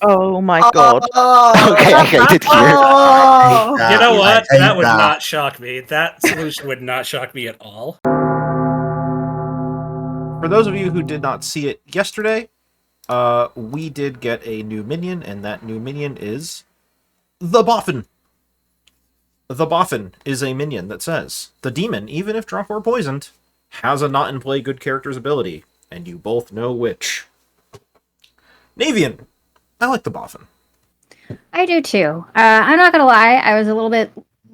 Oh my god. Okay, I hate it here. Oh! You know what? I hate That would that. not shock me. That solution would not shock me at all. For those of you who did not see it yesterday, we did get a new minion, and that new minion is the BOFFIN. The BOFFIN is a minion that says, the demon, even if drunk or poisoned, has a not in play good character's ability, and you both know which. Navean, I like the BOFFIN. I do too. I'm not gonna lie, I was a little bit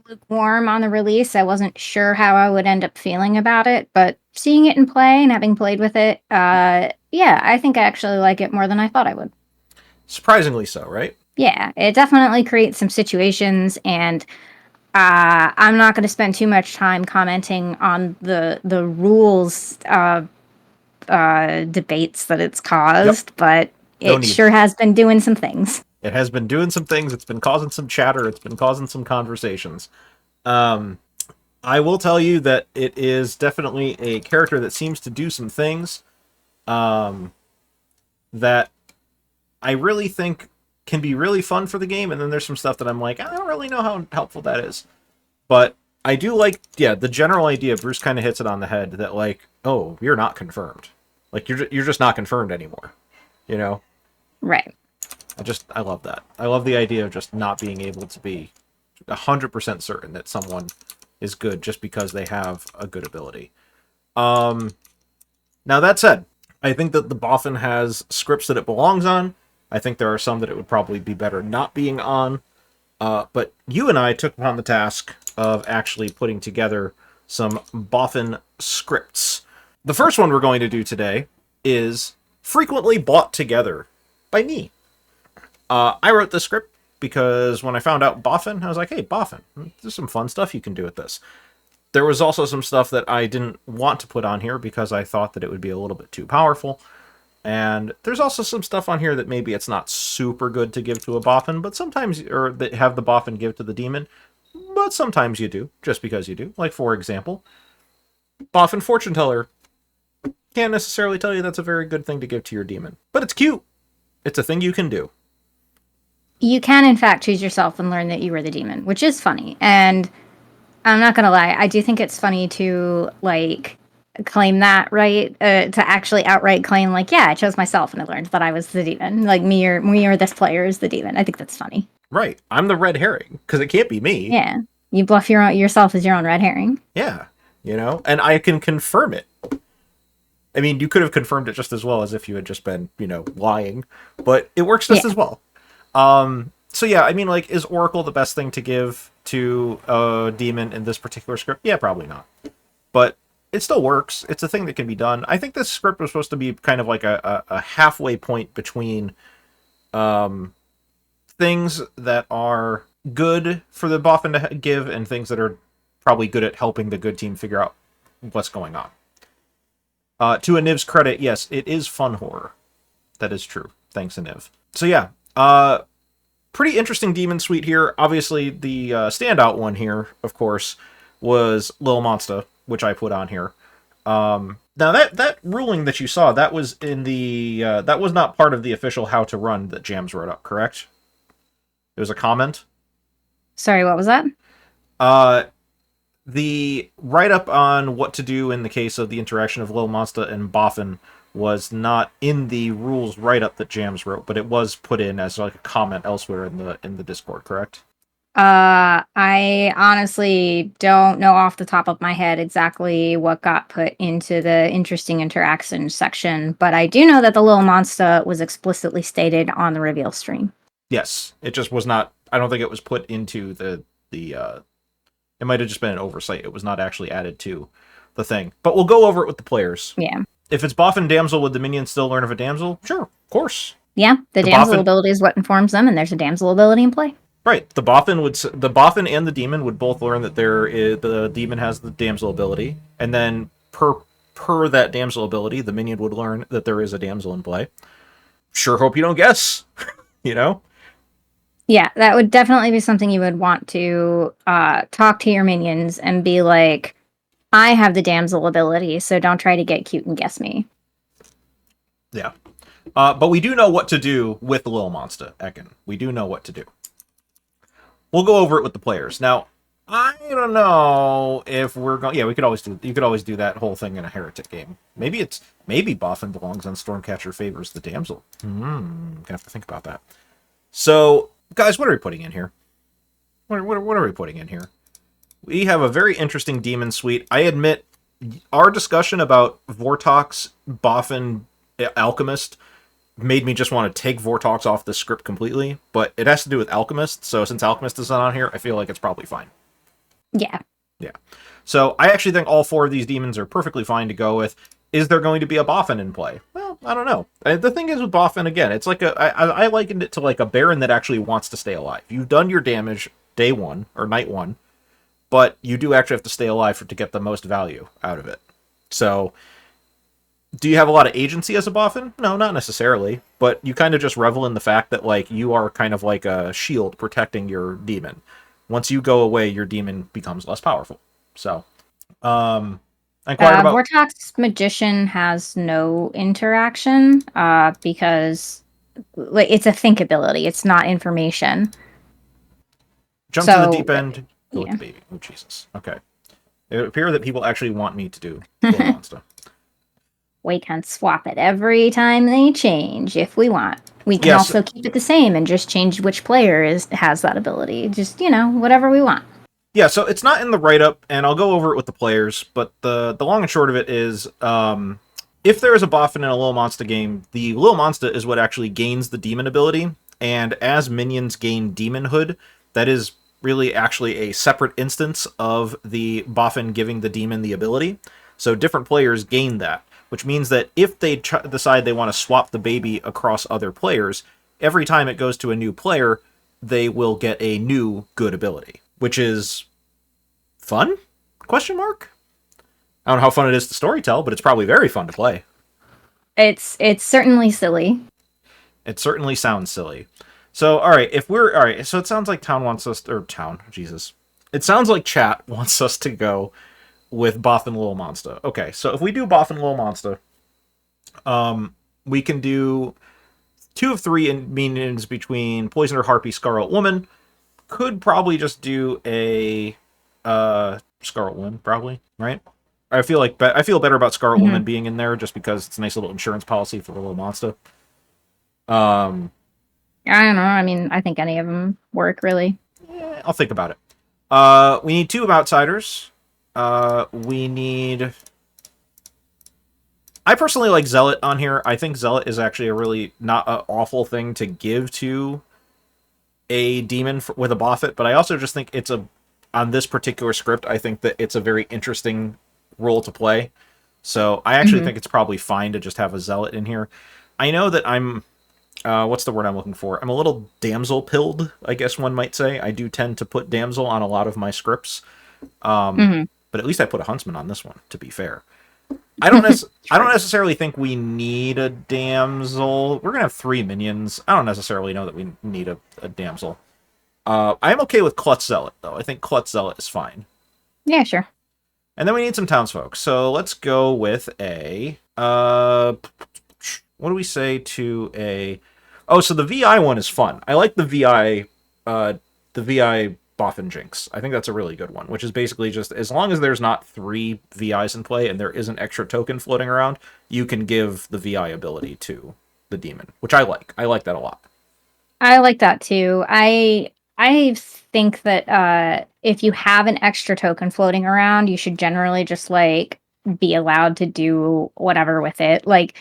lukewarm on the release. I wasn't sure how I would end up feeling about it, but seeing it in play and having played with it, yeah, I think I actually like it more than I thought I would. Surprisingly so, right? Yeah, it definitely creates some situations, and I'm not going to spend too much time commenting on the rules debates that it's caused, but it sure has been doing some things. It has been doing some things. It's been causing some chatter. It's been causing some conversations. I will tell you that it is definitely a character that seems to do some things that I really think can be really fun for the game, and then there's some stuff that I'm like, I don't really know how helpful that is. But I do like, yeah, the general idea. Bruce kind of hits it on the head that, like, oh, you're not confirmed. Like, you're just not confirmed anymore. You know? Right. I love that. I love the idea of just not being able to be 100% certain that someone is good just because they have a good ability. Now, that said, I think that the BOFFIN has scripts that it belongs on. I think there are some that it would probably be better not being on. But you and I took upon the task of actually putting together some BOFFIN scripts. The first one we're going to do today is frequently bought together by me. I wrote this script because when I found out BOFFIN, I was like, hey, BOFFIN, there's some fun stuff you can do with this. There was also some stuff that I didn't want to put on here because I thought that it would be a little bit too powerful. And there's also some stuff on here that maybe it's not super good to give to a BOFFIN, but sometimes, or that have the BOFFIN give to the demon, but sometimes you do, just because you do. Like, for example, BOFFIN Fortune Teller can't necessarily tell you that's a very good thing to give to your demon, but it's cute. It's a thing you can do. You can, in fact, choose yourself and learn that you were the demon, which is funny. And I'm not going to lie, I do think it's funny to, like, claim that, right? To actually outright claim, like, yeah, I chose myself and I learned that I was the demon. Like, me or this player is the demon. I think that's funny. Right. I'm the red herring, because it can't be me. Yeah. You bluff yourself as your own red herring. Yeah. You know? And I can confirm it. I mean, you could have confirmed it just as well as if you had just been, you know, lying. But it works just as well. So yeah, I mean, like, is Oracle the best thing to give to a demon in this particular script? Yeah, probably not. But it still works. It's a thing that can be done. I think this script was supposed to be kind of like a halfway point between things that are good for the BOFFIN to give and things that are probably good at helping the good team figure out what's going on. To Aniv's credit, yes, it is fun horror. That is true. Thanks, Aniv. So yeah, pretty interesting demon suite here. Obviously, the standout one here, of course, was Lil Monsta, which I put on here. Now that ruling that you saw, that was in the that was not part of the official how to run that Jams wrote up, correct? It was a comment. Sorry, what was that? The write-up on what to do in the case of the interaction of Lil Monsta and BOFFIN was not in the rules write-up that Jams wrote, but it was put in as like a comment elsewhere in the Discord, correct? I honestly don't know off the top of my head exactly what got put into the interesting interaction section, but I do know that the Lil Monsta was explicitly stated on the reveal stream. Yes, it just was not. I don't think it was put into the. It might have just been an oversight. It was not actually added to the thing. But we'll go over it with the players. Yeah. If it's BOFFIN damsel, would the minion still learn of a damsel? Sure, of course. Yeah, the damsel ability is what informs them, and there's a damsel ability in play. Right. The BOFFIN and the demon would both learn that the demon has the damsel ability, and then per that damsel ability, the minion would learn that there is a damsel in play. Sure hope you don't guess. You know? Yeah, that would definitely be something you would want to talk to your minions and be like, I have the damsel ability, so don't try to get cute and guess me. Yeah. But we do know what to do with the little monster, Ekin. We do know what to do. We'll go over it with the players. Now, I don't know if we're going... Yeah, we could always do... You could always do that whole thing in a Heretic game. Maybe Boffin belongs on Stormcatcher favors the damsel. Gonna have to think about that. So, guys, what are we putting in here? What are we putting in here? We have a very interesting demon suite. I admit, our discussion about Vortox, Boffin, Alchemist made me just want to take Vortox off the script completely, but it has to do with Alchemist, so since Alchemist is not on here, I feel like it's probably fine. Yeah. Yeah. So I actually think all 4 of these demons are perfectly fine to go with. Is there going to be a Boffin in play? Well, I don't know. The thing is with Boffin, again, it's like I likened it to like a Baron that actually wants to stay alive. You've done your damage day 1, or night 1, but you do actually have to stay alive to get the most value out of it. So... Do you have a lot of agency as a Boffin? No, not necessarily. But you kind of just revel in the fact that, like, you are kind of like a shield protecting your demon. Once you go away, your demon becomes less powerful. So, I inquired about... Vortox Magician has no interaction, because like, it's a think ability. It's not information. Jump to the deep end. Go with the baby. Oh, Jesus. Okay. It would appear that people actually want me to do Little Monster. We can swap it every time they change if we want. We can also keep it the same and just change which player has that ability. Just, whatever we want. Yeah, so it's not in the write-up, and I'll go over it with the players, but the long and short of it is, if there is a Boffin in a Little Monster game, the Little Monster is what actually gains the demon ability, and as minions gain demonhood, that is really actually a separate instance of the Boffin giving the demon the ability. So different players gain that. Which means that if they decide they want to swap the baby across other players, every time it goes to a new player, they will get a new good ability. Which is... fun? Question mark? I don't know how fun it is to storytell, but it's probably very fun to play. It's certainly silly. It certainly sounds silly. So, alright, so it sounds like Town wants us... Jesus. It sounds like chat wants us to go... with Boffin Little Monster. Okay, so if we do Boffin Little Monster, we can do 2 of 3 in minions between Poisoner, Harpy, Scarlet Woman. Could probably just do a Scarlet Woman, probably, right? I feel better about Scarlet Woman being in there just because it's a nice little insurance policy for the Little Monster. I don't know. I mean, I think any of them work, really. Yeah, I'll think about it. We need 2 Outsiders. We need... I personally like Zealot on here. I think Zealot is actually a really not an awful thing to give to a demon with a Boffin, but I also just think it's on this particular script, I think that it's a very interesting role to play. So I actually think it's probably fine to just have a Zealot in here. I know that I'm... what's the word I'm looking for? I'm a little damsel-pilled, I guess one might say. I do tend to put damsel on a lot of my scripts. But at least I put a huntsman on this one, to be fair. I don't necessarily think we need a damsel. We're going to have 3 minions. I don't necessarily know that we need a damsel. I'm okay with Klutz Zealot, though. I think Klutz Zealot is fine. Yeah, sure. And then we need some townsfolk. So let's go with a... what do we say to a... Oh, so the VI one is fun. I like the VI Boffin Jinx. I think that's a really good one, which is basically just, as long as there's not 3 VIs in play and there is an extra token floating around, you can give the VI ability to the demon, which I like. I like that a lot. I like that too. I think that if you have an extra token floating around, you should generally just, like, be allowed to do whatever with it. Like,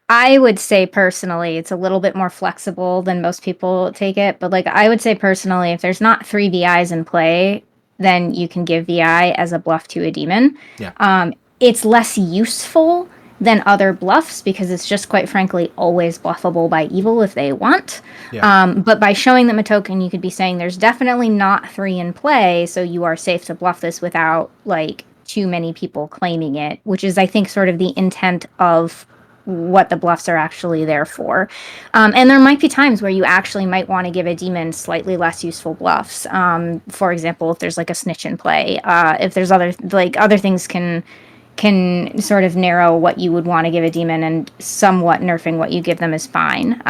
I would say personally, it's a little bit more flexible than most people take it. But like, I would say personally, if there's not 3 VIs in play, then you can give VI as a bluff to a demon. Yeah. It's less useful than other bluffs because it's just quite frankly always bluffable by evil if they want. Yeah. But by showing them a token, you could be saying there's definitely not 3 in play, so you are safe to bluff this without like too many people claiming it, which is I think sort of the intent of what the bluffs are actually there for. And there might be times where you actually might want to give a demon slightly less useful bluffs. For example, if there's like a snitch in play, if there's other things can can sort of narrow what you would want to give a demon, and somewhat nerfing what you give them is fine.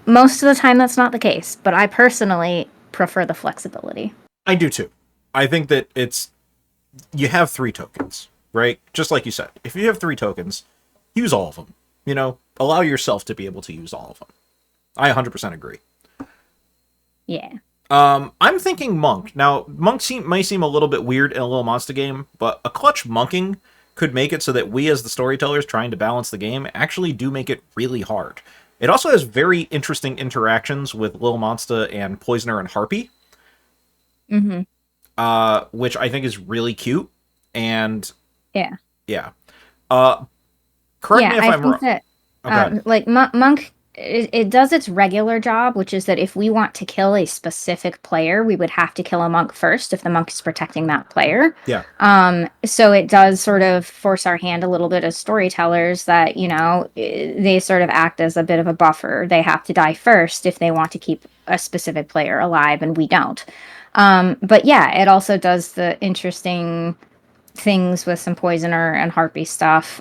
Most of the time that's not the case, but I personally prefer the flexibility. I do too. I think that you have 3 tokens, right? Just like you said. If you have 3 tokens, use all of them. You know, allow yourself to be able to use all of them. I 100% agree. Yeah. I'm thinking Monk. Now, Monk may seem a little bit weird in a little monster game, but a clutch monking could make it so that we as the storytellers trying to balance the game actually do make it really hard. It also has very interesting interactions with Lil Monster and Poisoner and Harpy. Which I think is really cute. And yeah. Correct me if I'm wrong. That, like Monk, it does its regular job, which is that if we want to kill a specific player, we would have to kill a monk first if the monk is protecting that player. Yeah. So it does sort of force our hand a little bit as storytellers that, you know, they sort of act as a bit of a buffer. They have to die first if they want to keep a specific player alive, and we don't. But yeah, it also does the interesting things with some Poisoner and Harpy stuff.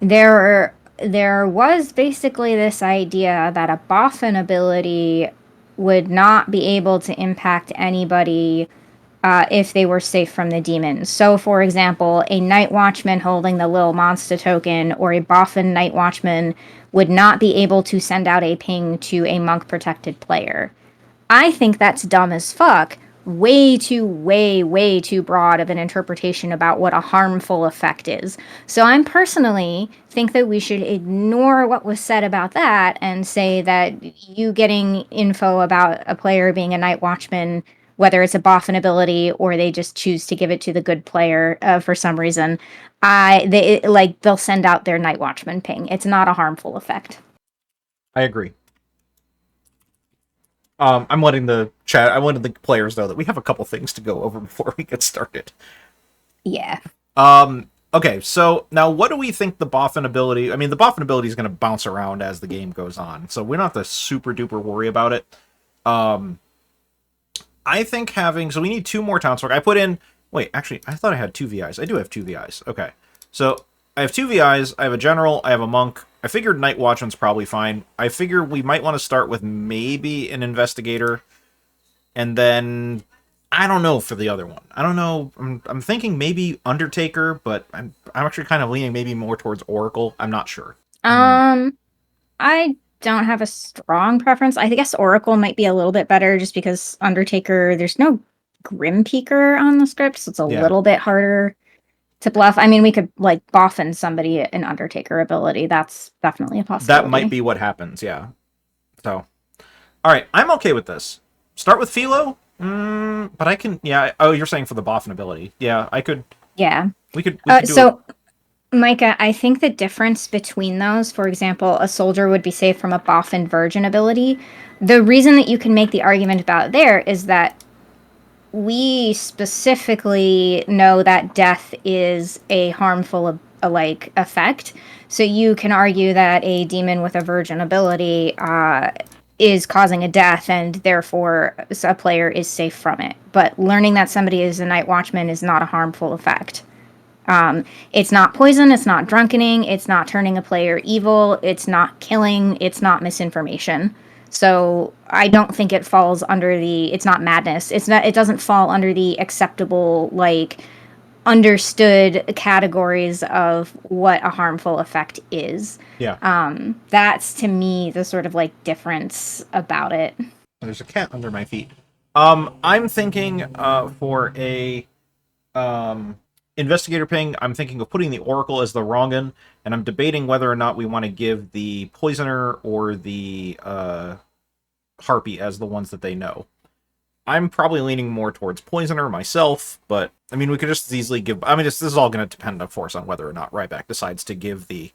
There was basically this idea that a BOFFIN ability would not be able to impact anybody if they were safe from the demons. So, for example, a Night Watchman holding the Lil Monster token or a BOFFIN Night Watchman would not be able to send out a ping to a monk-protected player. I think that's dumb as fuck. Way too broad of an interpretation about what a harmful effect is. So I'm personally think that we should ignore what was said about that and say that you getting info about a player being a Night Watchman, whether it's a BOFFIN ability or they just choose to give it to the good player for some reason, they'll send out their Night Watchman ping. It's not a harmful effect. I agree. I'm letting the players know that we have a couple things to go over before we get started. Yeah. Okay, so now what do we think the BOFFIN ability... I mean, the BOFFIN ability is going to bounce around as the game goes on, so we don't have to super-duper worry about it. I think having... So we need 2 more Townsfolk. I put in... Wait, actually, I thought I had 2 VIs. I do have 2 VIs. Okay. So I have 2 VIs. I have a General. I have a Monk. I figured Night Watchman's probably fine. I figure we might want to start with maybe an Investigator. And then... I don't know for the other one. I don't know. I'm thinking maybe Undertaker, but I'm actually kind of leaning maybe more towards Oracle. I'm not sure. I don't have a strong preference. I guess Oracle might be a little bit better just because Undertaker, there's no Grim Peeker on the script, so it's a little bit harder to bluff. I mean, we could like BOFFIN somebody an Undertaker ability. That's definitely a possibility. That might be what happens, yeah. So, all right, I'm okay with this. Start with Philo. But I can, yeah. Oh, you're saying for the BOFFIN ability. Yeah, I could. Yeah. We could do so, Micah, I think the difference between those, for example, a soldier would be safe from a BOFFIN Virgin ability. The reason that you can make the argument about there is that we specifically know that death is a harmful effect. So you can argue that a demon with a Virgin ability is causing a death, and therefore a player is safe from it. But learning that somebody is a Night Watchman is not a harmful effect. It's not poison, it's not drunkening, it's not turning a player evil, it's not killing, it's not misinformation. So I don't think it falls under it's not madness. It doesn't fall under the acceptable, understood categories of what a harmful effect is. Yeah. That's to me the sort of difference about it. There's a cat under my feet. I'm thinking for a Investigator ping, I'm thinking of putting the Oracle as the wrong'un, and I'm debating whether or not we want to give the Poisoner or the Harpy as the ones that they know. I'm probably leaning more towards Poisoner myself, but I mean, we could just as easily give... I mean, this is all going to depend, of course, on whether or not Ryback decides to give the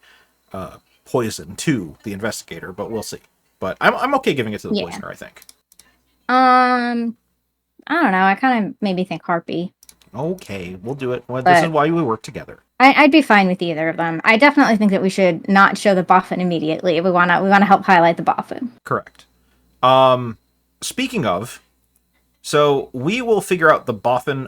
poison to the Investigator, but we'll see. But I'm okay giving it to the Poisoner, I think. I don't know. I kind of maybe think Harpy. Okay, we'll do it. Well, this is why we work together. I'd be fine with either of them. I definitely think that we should not show the BOFFIN immediately. We want to help highlight the BOFFIN. Correct. Speaking of, So we will figure out the boffin.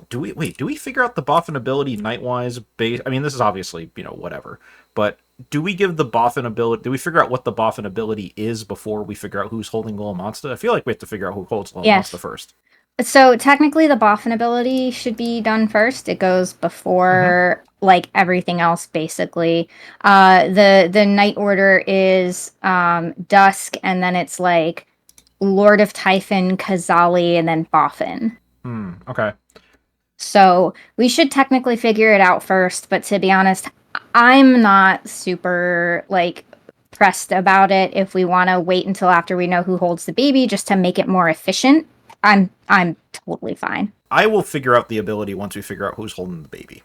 Do we figure out the boffin ability nightwise? I mean, this is obviously whatever. But do we give the boffin ability? Do we figure out what the boffin ability is before we figure out who's holding Little Monster? I feel like we have to figure out who holds Little Monster first. So technically, the boffin ability should be done first. It goes before like everything else, basically. The night order is Dusk, and then it's like Lord of Typhon, Kazali, and then Boffin. Okay. So we should technically figure it out first, but to be honest, I'm not super like pressed about it. If we want to wait until after we know who holds the baby just to make it more efficient, I'm totally fine. I will figure out the ability once we figure out who's holding the baby.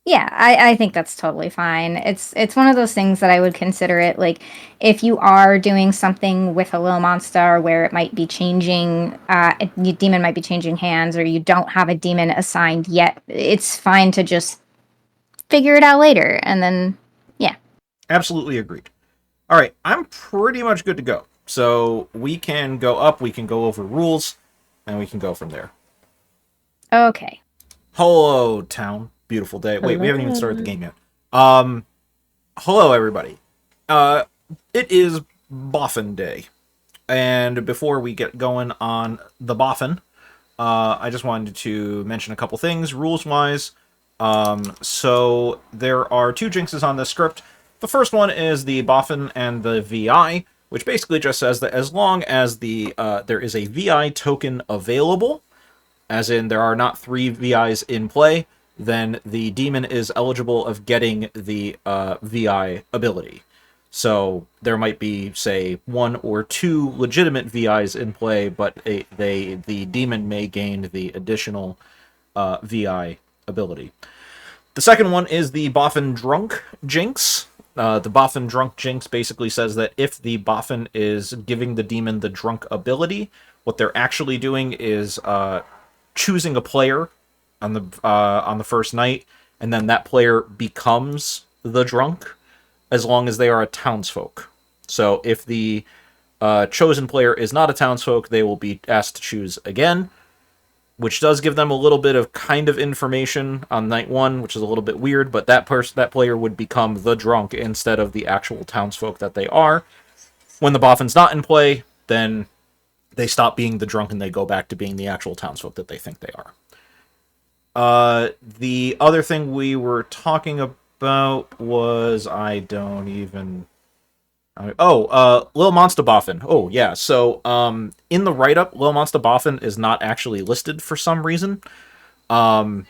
Yeah, I think that's totally fine. It's one of those things that I would consider it like if you are doing something with a little monster where it might be changing, your demon might be changing hands, or you don't have a demon assigned yet, it's fine to just figure it out later, and then, yeah. Absolutely agreed. All right, I'm pretty much good to go. So we can go up, we can go over rules, and we can go from there. Okay. Hello, town. Beautiful day. Wait, we haven't even started the game yet. Hello, everybody. It is Boffin Day. And before we get going on the Boffin, I just wanted to mention a couple things, rules-wise. So there are 2 jinxes on this script. The first one is the Boffin and the VI, which basically just says that as long as there is a VI token available, as in there are not 3 VIs in play, then the demon is eligible of getting the VI ability. So there might be, say, 1 or 2 legitimate VIs in play, but the demon may gain the additional VI ability. The second one is the Boffin Drunk Jinx. The Boffin Drunk Jinx basically says that if the Boffin is giving the demon the drunk ability, what they're actually doing is choosing a player on the first night, and then that player becomes the drunk, as long as they are a townsfolk. So if the chosen player is not a townsfolk, they will be asked to choose again, which does give them a little bit of kind of information on night 1, which is a little bit weird, but that player would become the drunk instead of the actual townsfolk that they are. When the Boffin's not in play, then they stop being the drunk and they go back to being the actual townsfolk that they think they are. The other thing we were talking about was Lil Monster Boffin. Oh, yeah. So, in the write-up, Lil Monster Boffin is not actually listed for some reason. In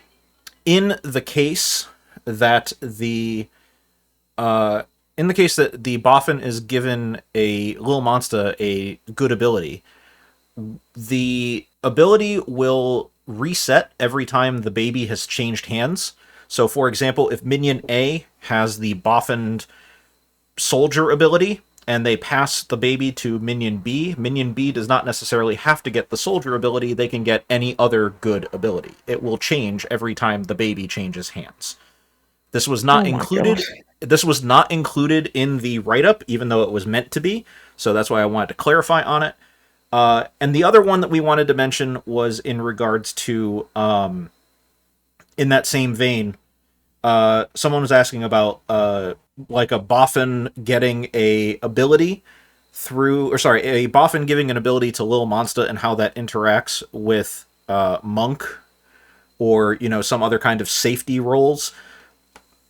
the case that the Boffin is given a Lil Monster a good ability, the ability will reset every time the baby has changed hands. So, for example, if Minion A has the Boffin Soldier ability, and they pass the baby to Minion B does not necessarily have to get the Soldier ability, they can get any other good ability. It will change every time the baby changes hands. This was not included. This was not included in the write-up, even though it was meant to be, so that's why I wanted to clarify on it. And the other one that we wanted to mention was in regards to, in that same vein, someone was asking about, like a Boffin getting a ability a Boffin giving an ability to Lil Monster and how that interacts with, Monk, or, some other kind of safety roles.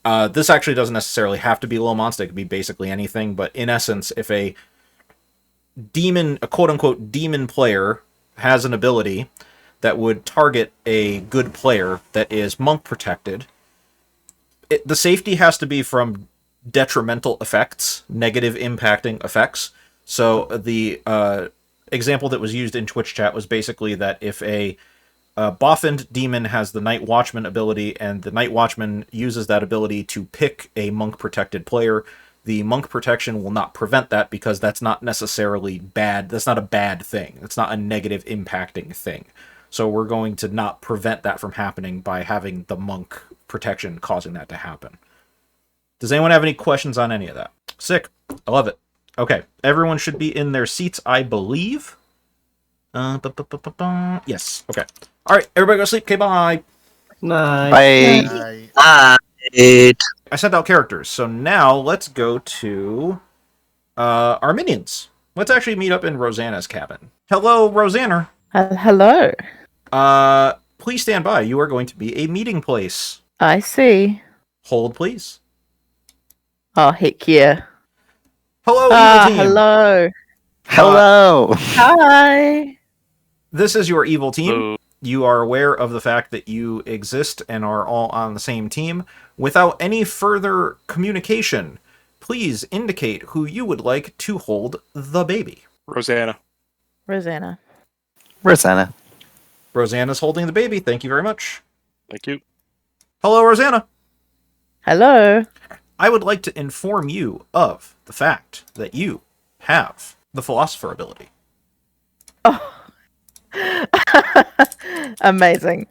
This actually doesn't necessarily have to be Lil Monster, it could be basically anything, but in essence, if a quote-unquote demon player has an ability that would target a good player that is monk protected, the safety has to be from detrimental effects, negative impacting effects. So the example that was used in Twitch chat was basically that if a Boffin demon has the Night Watchman ability, and the Night Watchman uses that ability to pick a monk protected player, the monk protection will not prevent that, because that's not necessarily bad. That's not a bad thing. It's not a negative impacting thing. So we're going to not prevent that from happening by having the monk protection causing that to happen. Does anyone have any questions on any of that? Sick. I love it. Okay. Everyone should be in their seats, I believe. Yes. Okay. All right. Everybody go to sleep. Okay. Bye. Bye. Right. I sent out characters, so now let's go to our minions. Let's actually meet up in Rosanna's cabin. Hello, Rosanna. Hello. Please stand by. You are going to be a meeting place. I see. Hold, please. Oh, heck yeah. Hello, evil team. Hello. Hello. Hi. This is your evil team. Hello. You are aware of the fact that you exist and are all on the same team. Without any further communication, please indicate who you would like to hold the baby. Rosanna. Rosanna. Rosanna. Rosanna's holding the baby. Thank you very much. Thank you. Hello, Rosanna. Hello. I would like to inform you of the fact that you have the philosopher ability. Oh. Amazing.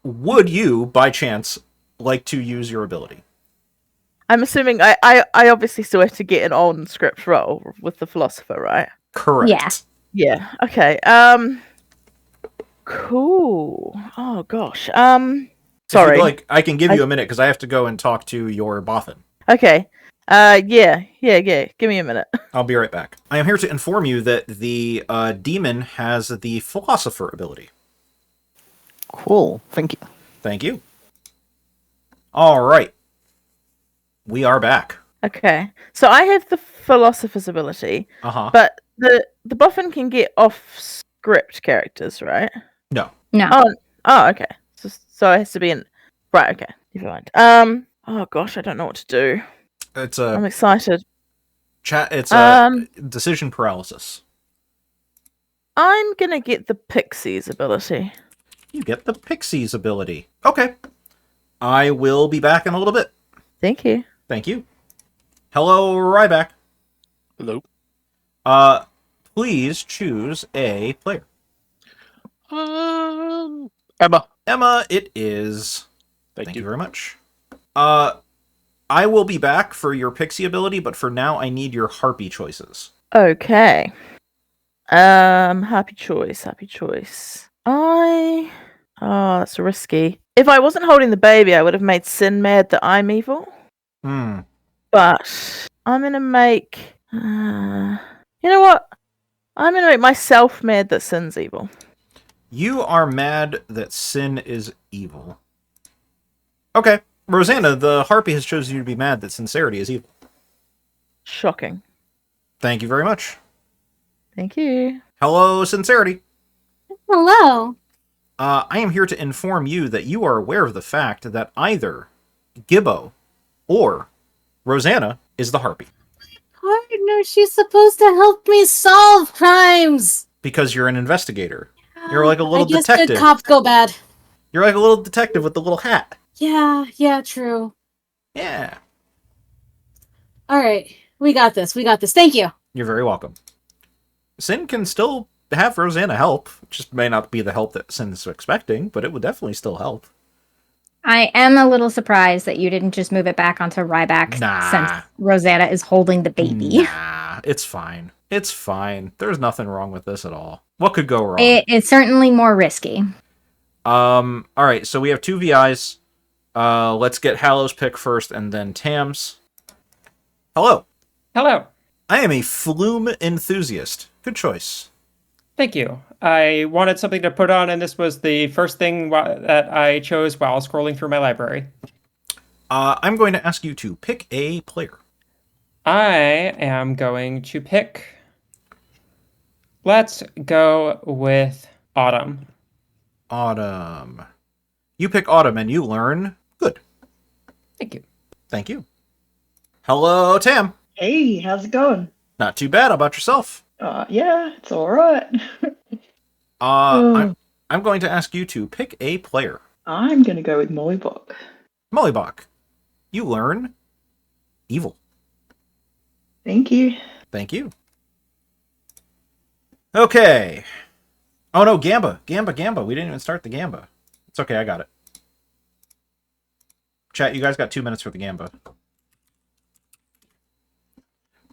Would you, by chance, like to use your ability? I'm assuming I obviously still have to get an on script roll with the philosopher, right? Correct. Yeah. Yeah. Okay. Cool. Oh gosh. If Sorry. you'd like, I can give you a minute because I have to go and talk to your BOFFIN. Okay. Yeah. Give me a minute. I'll be right back. I am here to inform you that the demon has the philosopher ability. Cool. Thank you. Thank you. All right. We are back. Okay. So I have the philosopher's ability, Uh-huh. but the BOFFIN can get off script characters, right? No. No. Oh, okay. So it has to be in. Right. Okay. Never mind. Oh gosh, I don't know what to do. It's I'm a excited. It's a decision paralysis. I'm gonna get the Pixie's ability. You get the Pixie's ability. Okay. I will be back in a little bit. Thank you. Thank you. Hello, Ryback. Hello. Please choose a player. Emma. Emma, it is. Thank you. Very much. I will be back for your Pixie ability, but for now, I need your Harpy choices. Okay. Happy choice. Oh, that's risky. If I wasn't holding the baby, I would have made Sin mad that I'm evil. Hmm. But I'm gonna make. You know what? I'm gonna make myself mad that Sin's evil. You are mad that Sin is evil. Okay. Rosanna, the Harpy has chosen you to be mad that Sincerity is evil. Shocking. Thank you very much. Thank you. Hello, Sincerity. Hello. I am here to inform you that you are aware of the fact that either Gibbo or Rosanna is the Harpy. Partner, she's supposed to help me solve crimes. Because you're an investigator. You're like a little I guess detective. good cops go bad. You're like a little detective with the little hat. Yeah, true. Yeah. All right, we got this. Thank you. You're very welcome. Sin can still have Rosanna help. It just may not be the help that Sin is expecting, but it would definitely still help. I am a little surprised that you didn't just move it back onto Ryback since Rosanna is holding the baby. Nah, it's fine. It's fine. There's nothing wrong with this at all. What could go wrong? It's certainly more risky. All right, so we have two VIs. Let's get Hallow's pick first, and then Tam's. Hello. Hello. I am a Flume enthusiast. Good choice. Thank you. I wanted something to put on, and this was the first thing that I chose while scrolling through my library. I'm going to ask you to pick a player. I am going to pick... Let's go with Autumn. Autumn. You pick Autumn, and you learn good. Thank you. Thank you. Hello, Tam. Hey, how's it going? Not too bad. How about yourself? Yeah, it's all right. I'm going to ask you to pick a player. I'm gonna go with Mollybok. Mollybok. You learn evil. Thank you. Thank you. Okay. Oh no, Gamba. Gamba. We didn't even start the Gamba. It's okay, I got it. Chat, you guys got 2 minutes for the Gamba.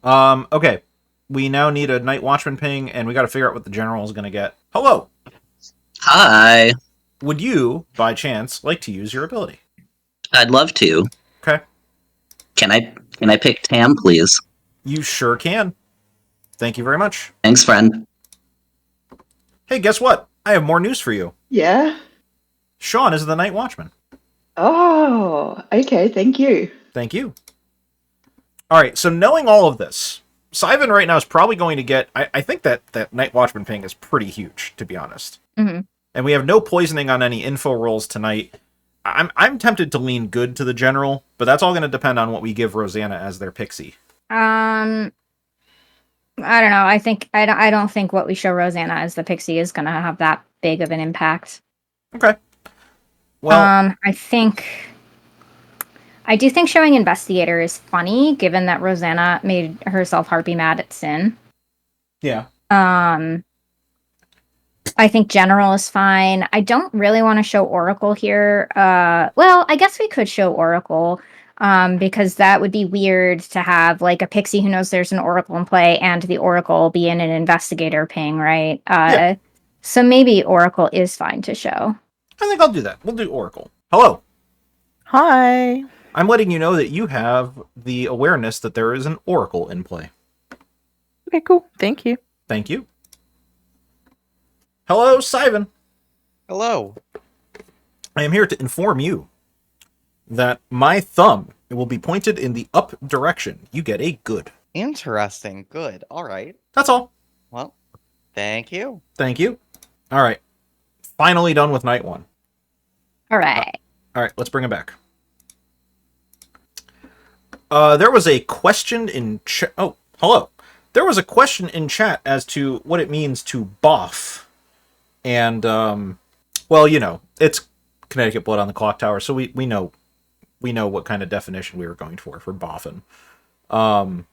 Okay. we now need a Night Watchman ping, and we got to figure out what the general is going to get. Hello! Hi. Would you, by chance, like to use your ability? I'd love to. Okay. Can I pick Tam, please? You sure can. Thank you very much. Thanks, friend. Hey, guess what? I have more news for you. Yeah? Sean is the Night Watchman. Oh, okay, thank you. Thank you. All right, so knowing all of this, Syvan right now is probably going to get... I think that Night Watchman ping is pretty huge, to be honest. Mm-hmm. And we have no poisoning on any info rolls tonight. I'm tempted to lean good to the general, but that's all going to depend on what we give Rosanna as their pixie. I don't know. I don't think what we show Rosanna as the pixie is going to have that big of an impact. Okay. Well, I do think showing investigator is funny, given that Rosanna made herself Harpy mad at Sin. Yeah. I think general is fine. I don't really want to show Oracle here. Well, I guess we could show Oracle, because that would be weird to have like a pixie who knows there's an Oracle in play and the Oracle be in an investigator ping, right? Yeah. So maybe Oracle is fine to show. I think I'll do that. We'll do Oracle. Hello. Hi. I'm letting you know that you have the awareness that there is an Oracle in play. Okay, cool. Thank you. Thank you. Hello, Syvan. Hello. I am here to inform you that my thumb will be pointed in the up direction. You get a good. Interesting. Good. All right. That's all. Well, thank you. Thank you. All right. Finally done with night one. All right. All right, let's bring it back. There was a question in chat. Oh, hello. There was a question in chat as to what it means to boff. And, well, you know, it's Connecticut blood on the clock tower, so we know what kind of definition we were going for boffin. I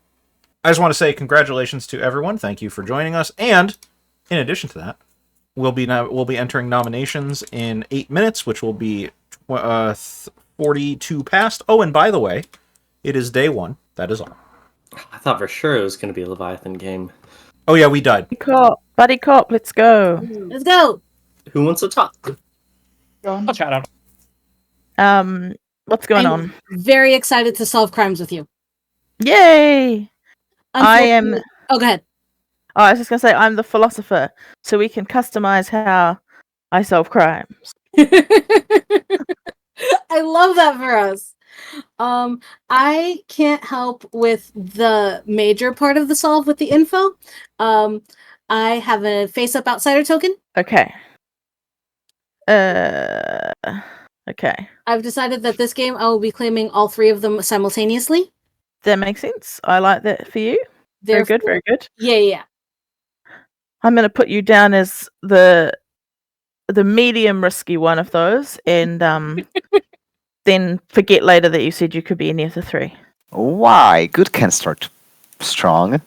just want to say congratulations to everyone. Thank you for joining us. And in addition to that, we'll be entering nominations in 8 minutes, which will be 42 past. Oh, and by the way, it is day one. That is all. I thought for sure it was going to be a Leviathan game. Oh yeah, we died. Buddy cop, let's go. Let's go. Who wants to talk? I'll chat out. What's going I'm on? very excited to solve crimes with you. Yay! I am. Oh, go ahead. Oh, I was just gonna say I'm the philosopher, so we can customize how I solve crimes. I love that for us. I can't help with the major part of the solve with the info. I have a face-up outsider token. Okay. Okay. I've decided that this game I will be claiming all 3 of them simultaneously. That makes sense. I like that for you. Very good, very good. Yeah. I'm gonna put you down as the medium risky one of those, and then forget later that you said you could be any of the 3. Why? Good can start strong.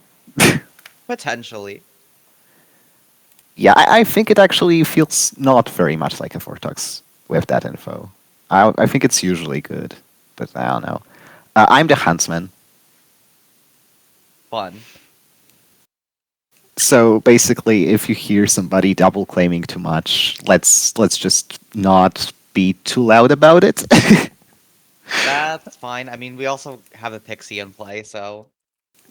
Potentially. Yeah, I think it actually feels not very much like a Vortex with that info. I think it's usually good, but I don't know. I'm the Huntsman. Fun. So basically, if you hear somebody double claiming too much, let's just not be too loud about it. That's fine. I mean, we also have a pixie in play, so...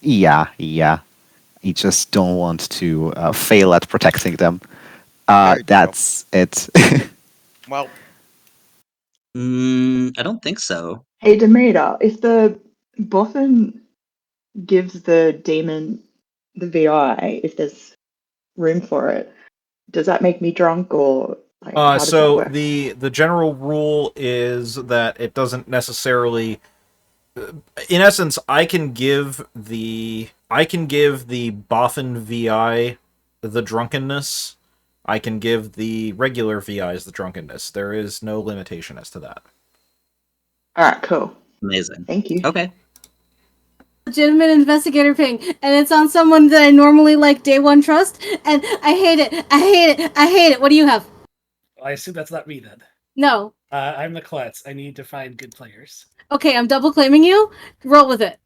Yeah. You just don't want to fail at protecting them. That's it. Well... I don't think so. Hey, Demeter, if the boffin gives the demon the VI, if there's room for it, does that make me drunk or like, how does that So work? the general rule is that it doesn't necessarily. In essence, I can give the boffin VI the drunkenness. I can give the regular VIs the drunkenness. There is no limitation as to that. Alright, cool. Amazing. Thank you. Okay. Legitimate investigator ping, and it's on someone that I normally like day one trust, and I hate it. What do you have? I assume that's not me then. No. I'm the klutz. I need to find good players. Okay, I'm double claiming you. Roll with it.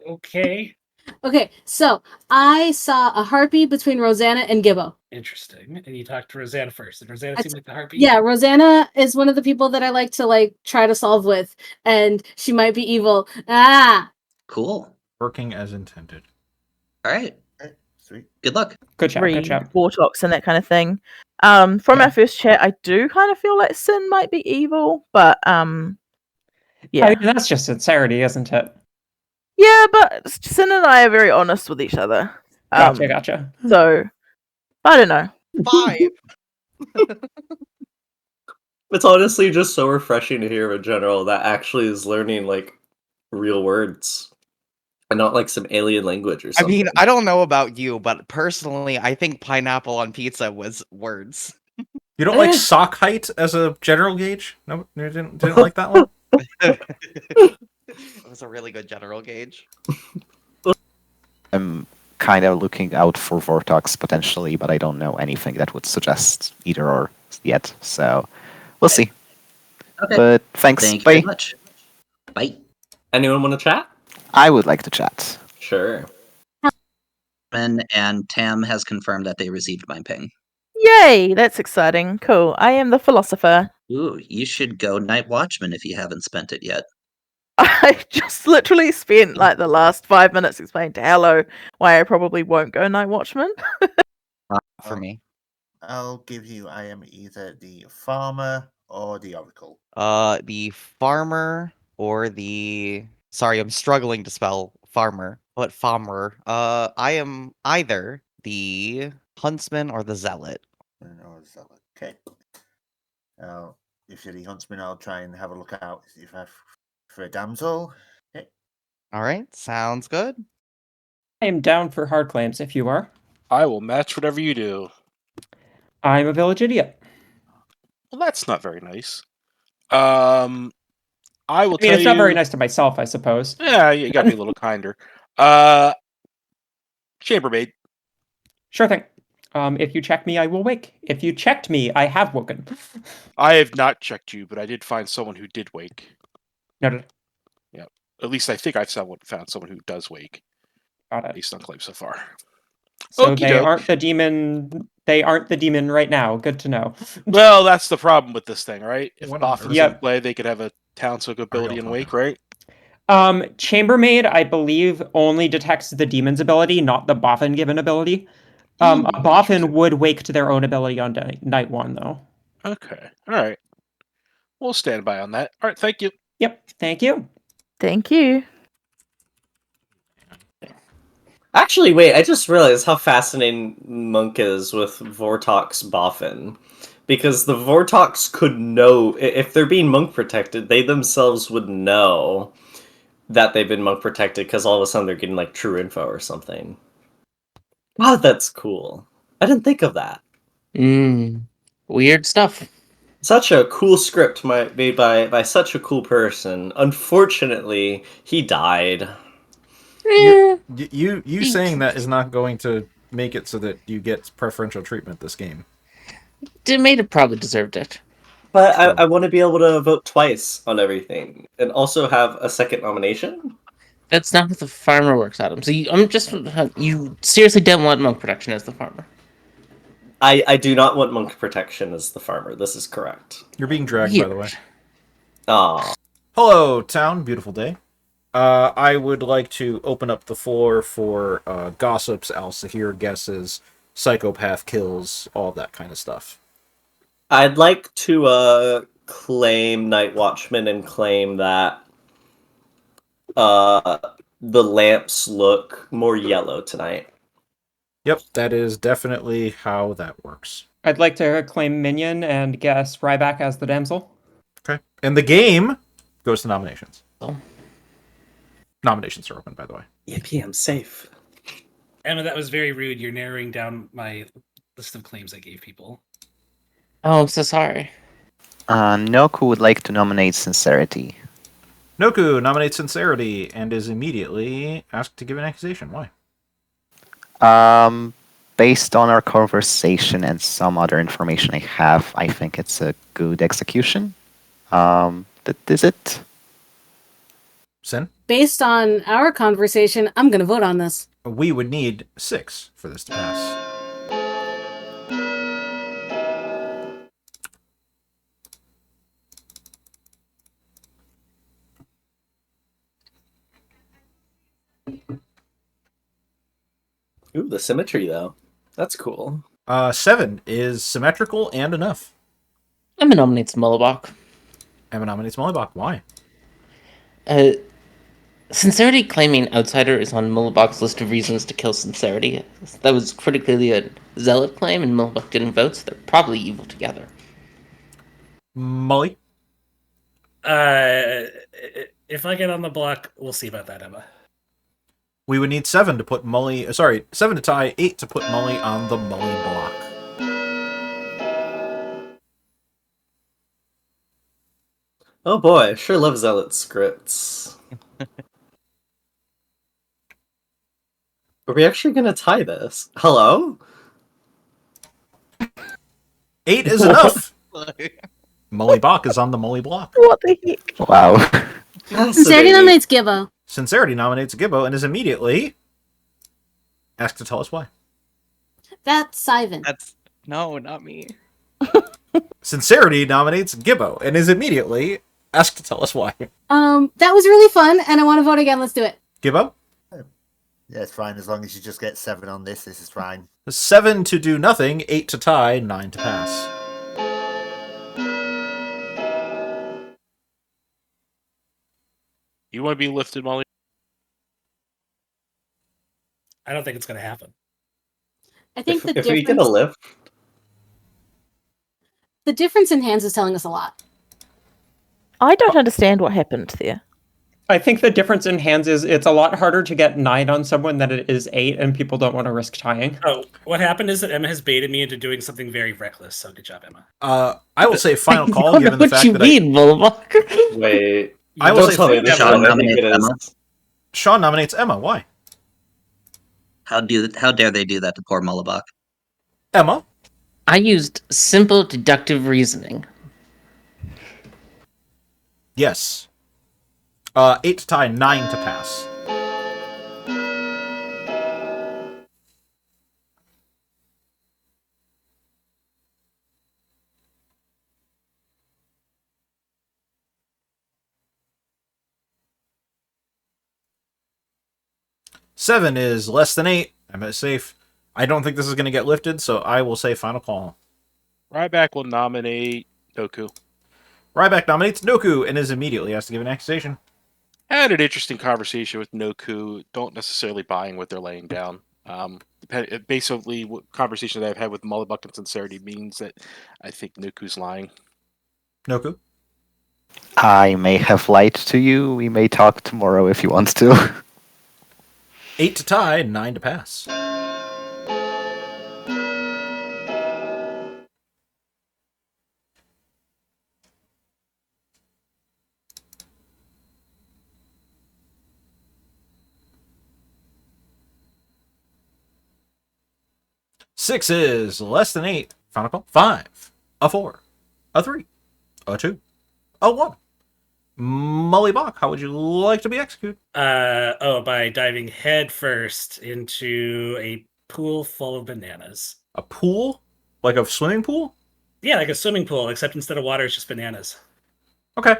Okay. Okay, so I saw a harpy between Rosanna and Gibbo. Interesting. And you talked to Rosanna first. And Rosanna seemed like the harpy. Yeah, Rosanna is one of the people that I like to try to solve with, and she might be evil. Ah. Cool. Working as intended. All right. Sweet. Good luck. Good job. Good job. Wartox and that kind of thing. From our first chat, I do kind of feel like Sin might be evil, but I yeah. mean, that's just sincerity, isn't it? Yeah, but Sin and I are very honest with each other. Gotcha. So, I don't know. 5. It's honestly just so refreshing to hear a general that actually is learning like real words and not like some alien language or I something. mean, I don't know about you, but personally, I think pineapple on pizza was words. You don't like sock height as a general gauge? No, you didn't like that one? It was a really good general gauge. I'm kind of looking out for Vortox potentially, but I don't know anything that would suggest either or yet. So we'll see. Okay. But thanks. Thank you Bye. very much. Bye. Anyone want to chat? I would like to chat. Sure. And Tam has confirmed that they received my ping. Yay, that's exciting. Cool. I am the philosopher. Ooh, you should go Night Watchman if you haven't spent it yet. I just literally spent like the last 5 minutes explaining to Hello why I probably won't go Night Watchman. For me. I'll give you, I am either the farmer or the oracle. The farmer or the... Sorry, I'm struggling to spell farmer. But farmer. I am either the huntsman or the zealot. Or zealot. Okay. If you're the huntsman, I'll try and have a look out if I for a damsel. Okay. Alright, sounds good. I am down for hard claims if you are. I will match whatever you do. I'm a village idiot. Well, that's not very nice. I will I mean, tell it's not very you- nice to myself, I suppose. Yeah, you gotta be a little kinder. Chambermaid. Sure thing. If you check me, I will wake. If you checked me, I have woken. I have not checked you, but I did find someone who did wake. Noted. Yeah. At least I think I've found someone who does wake. Got it. Based on claims so far. So Okey they doke. aren't the demon. They aren't the demon right now. Good to know. Well, that's the problem with this thing, right? If What on Boffin's earth? in Yep. play, they could have a townsfolk ability y'all and talking wake, right? Chambermaid, I believe, only detects the demon's ability, not the Boffin given ability. A Boffin would wake to their own ability on night 1, though. Okay. All right. We'll stand by on that. All right. Thank you. Yep. Thank you. Thank you. Actually, wait, I just realized how fascinating Monk is with Vortox Boffin. Because the Vortox could know, if they're being monk protected, they themselves would know that they've been monk protected because all of a sudden they're getting like true info or something. Wow, that's cool. I didn't think of that. Weird stuff. Such a cool script made by such a cool person. Unfortunately, he died. You saying that is not going to make it so that you get preferential treatment this game. Maid probably deserved it. But I want to be able to vote twice on everything and also have a second nomination. That's not how the farmer works, Adam. So you seriously don't want monk protection as the farmer. I do not want monk protection as the farmer. This is correct. You're being dragged, by the way. Aw. Hello, town. Beautiful day. I would like to open up the floor for gossips, Al-Sahir guesses, psychopath kills, all that kind of stuff. I'd like to claim Night Watchman and claim that the lamps look more yellow tonight. Yep, that is definitely how that works. I'd like to claim Minion and guess Ryback as the damsel. Okay. And the game goes to nominations. Nominations are open, by the way. Yippee, I'm safe. Emma, that was very rude. You're narrowing down my list of claims I gave people. Oh, I'm so sorry. Noku would like to nominate Sincerity. Noku nominates Sincerity and is immediately asked to give an accusation. Why? Based on our conversation and some other information I have, I think it's a good execution. Is it? Sin? Based on our conversation, I'm going to vote on this. We would need 6 for this to pass. Ooh, the symmetry though. That's cool. 7 is symmetrical and enough. Emma nominates Mullibok. Emma nominates Mullibok. Why? Sincerity claiming outsider is on Mullibok's list of reasons to kill Sincerity. That was critically a zealot claim, and Mullibok didn't vote, so they're probably evil together. Molly? If I get on the block, we'll see about that, Emma. We would need 7 to put Molly... 7 to tie, 8 to put Molly on the Molly block. Oh boy, sure love Zealot scripts. Are we actually gonna tie this? Hello? 8 is enough! Molly Bach is on the Molly block. What the heck? Wow. Sincerity nominates Gibbo. Sincerity nominates Gibbo and is immediately asked to tell us why. That's Sivan. No, not me. Sincerity nominates Gibbo and is immediately asked to tell us why. That was really fun, and I want to vote again. Let's do it. Gibbo? Yeah, it's fine. As long as you just get 7 on this, this is fine. 7 to do nothing, 8 to tie, 9 to pass. You want to be lifted, Molly? I don't think it's going to happen. I think If we get a lift, the difference in hands is telling us a lot. I don't understand what happened there. I think the difference in hands is it's a lot harder to get 9 on someone than it is 8, and people don't want to risk tying. Oh, what happened is that Emma has baited me into doing something very reckless. So good job, Emma. I will say final call, I don't given know the fact what you that mean, Mullibok. wait. I will Don't say tell me this. Sean I think nominates it is. Emma. Sean nominates Emma. Why? How dare they do that to poor Mullibok? Emma? I used simple deductive reasoning. Yes. 8 to tie, 9 to pass. Seven is less than 8. I'm at safe. I don't think this is going to get lifted, so I will say final call. Ryback will nominate Doku. Ryback nominates Noku and is immediately asked to give an accusation. I had an interesting conversation with Noku. Don't necessarily buying what they're laying down. Basically, what conversation that I've had with Mullibok and Sincerity means that I think Noku's lying. Noku? I may have lied to you. We may talk tomorrow if you want to. 8 to tie, 9 to pass. Six is less than 8. Final call. 5. A 4. A 3. A 2. A 1. Mullibok, how would you like to be executed? By diving head first into a pool full of bananas. A pool? Like a swimming pool? Yeah, like a swimming pool, except instead of water, it's just bananas. Okay.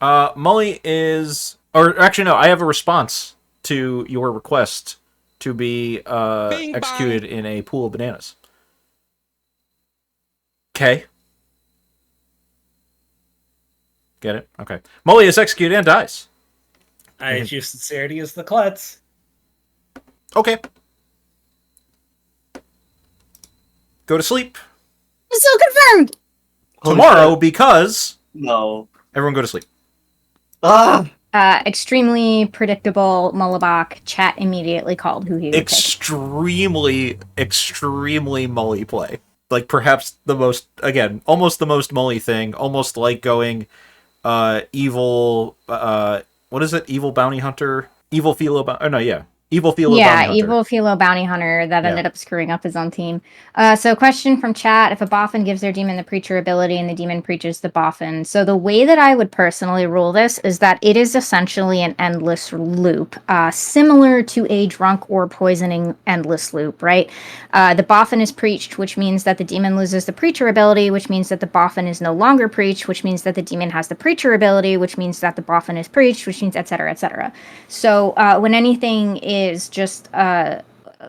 Mully is... Or actually, no, I have a response to your request to be executed in a pool of bananas. Okay. Get it? Okay. Mully is executed and dies. I choose Sincerity as the klutz. Okay. Go to sleep. It's so confirmed! Tomorrow, because... No. Everyone go to sleep. Ah! Extremely predictable Mullibok. Chat immediately called who he would pick. Extremely Mully play. Like, perhaps the most, again, almost the most Mully thing. Almost like going evil, what is it? Evil bounty hunter? Evil philo bounty, oh no, yeah. Evil Philo Yeah, Bounty Hunter. evil Philo bounty hunter that Yeah. ended up screwing up his own team. So question from chat: if a boffin gives their demon the preacher ability and the demon preaches the boffin, so the way that I would personally rule this is that it is essentially an endless loop, similar to a drunk or poisoning endless loop, right? The boffin is preached, which means that the demon loses the preacher ability, which means that the boffin is no longer preached, which means that the demon has the preacher ability, which means that the boffin is preached, which means etc. etc. So when anything is just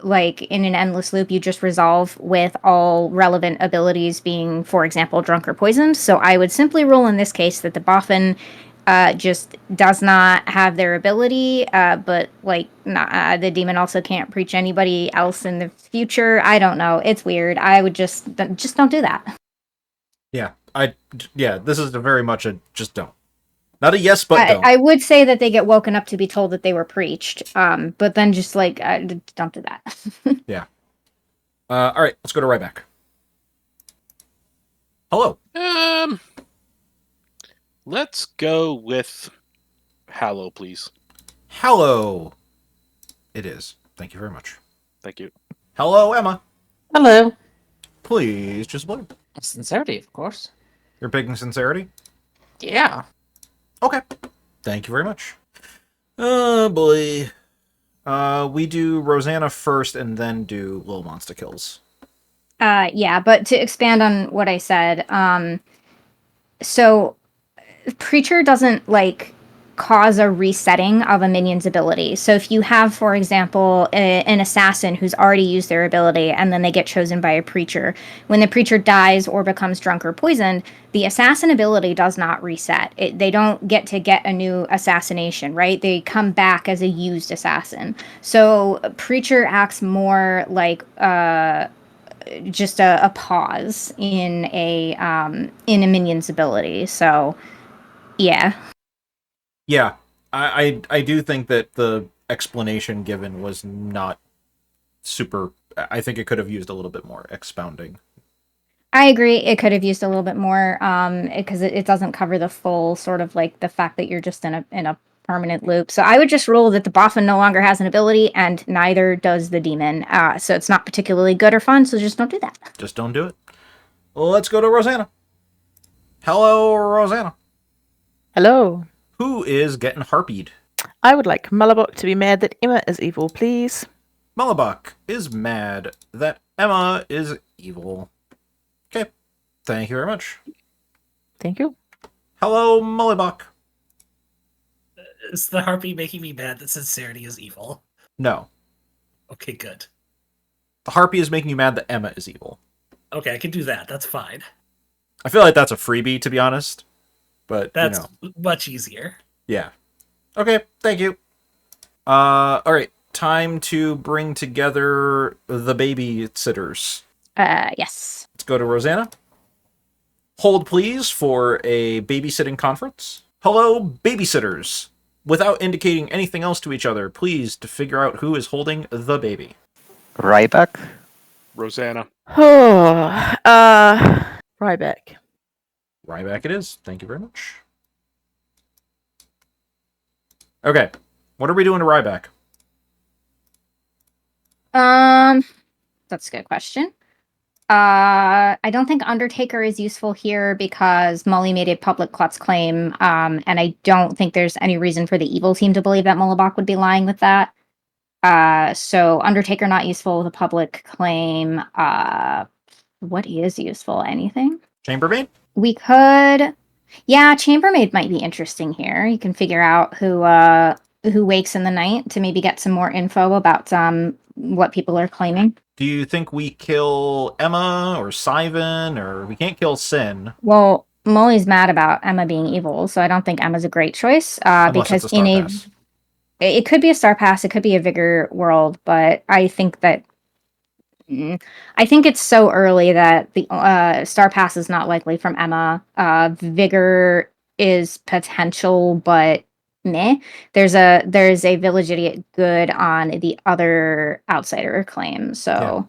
like in an endless loop, you just resolve with all relevant abilities being, for example, drunk or poisoned. So I would simply rule in this case that the boffin just does not have their ability, but like the demon also can't preach anybody else in the future. I don't know. It's weird. I would just don't do that. Yeah, this is very much a just don't. Not a yes, but don't. I would say that they get woken up to be told that they were preached, but then just like don't do that. Yeah. All right, let's go to Ryback. Hello. Let's go with Hallow, please. Hallow. It is. Thank you very much. Thank you. Hello, Emma. Hello. Please, just blue. Sincerity, of course. You're picking sincerity? Yeah. Okay. Thank you very much. Oh, boy. We do Rosanna first and then do Little Monster Kills. Yeah, but to expand on what I said, so Preacher doesn't like cause a resetting of a minion's ability. So if you have, for example, an assassin who's already used their ability and then they get chosen by a preacher, when the preacher dies or becomes drunk or poisoned, the assassin ability does not reset. They don't get to get a new assassination, right? They come back as a used assassin. So preacher acts more like just a pause in a minion's ability. So yeah. Yeah, I do think that the explanation given was not super. I think it could have used a little bit more expounding. I agree. It could have used a little bit more because it doesn't cover the full sort of like the fact that you're just in a permanent loop. So I would just rule that the boffin no longer has an ability and neither does the demon. So it's not particularly good or fun. So just don't do that. Just don't do it. Well, let's go to Rosanna. Hello, Rosanna. Hello. Who is getting harpied? I would like Mullabok to be mad that Emma is evil, please. Mullabok is mad that Emma is evil. Okay. Thank you very much. Thank you. Hello, Mullabok. Is the harpy making me mad that sincerity is evil? No. Okay, good. The harpy is making you mad that Emma is evil. Okay, I can do that. That's fine. I feel like that's a freebie, to be honest. But, That's you know. much easier. Yeah. Okay, thank you. Alright. Time to bring together the babysitters. Yes. Let's go to Rosanna. Hold, please, for a babysitting conference. Hello, babysitters. Without indicating anything else to each other, please to figure out who is holding the baby. Ryback. Rosanna. Oh, Ryback. Ryback it is. Thank you very much. Okay. What are we doing to Ryback? That's a good question. I don't think Undertaker is useful here because Molly made a public Klutz claim, and I don't think there's any reason for the evil team to believe that Mullabok would be lying with that. So Undertaker not useful with a public claim. What is useful? Anything? Chambermaid? We could, yeah, Chambermaid might be interesting here. You can figure out who wakes in the night to maybe get some more info about what people are claiming. Do you think we kill Emma or Sivan, or we can't kill Sin? Well, Molly's mad about Emma being evil, so I don't think Emma's a great choice. Because it's a in star a, pass. it could be a star pass, it could be a vigor world, but I think that I think it's so early that the star pass is not likely from Emma. Vigor is potential, but meh. There's a village idiot good on the other outsider claim, so.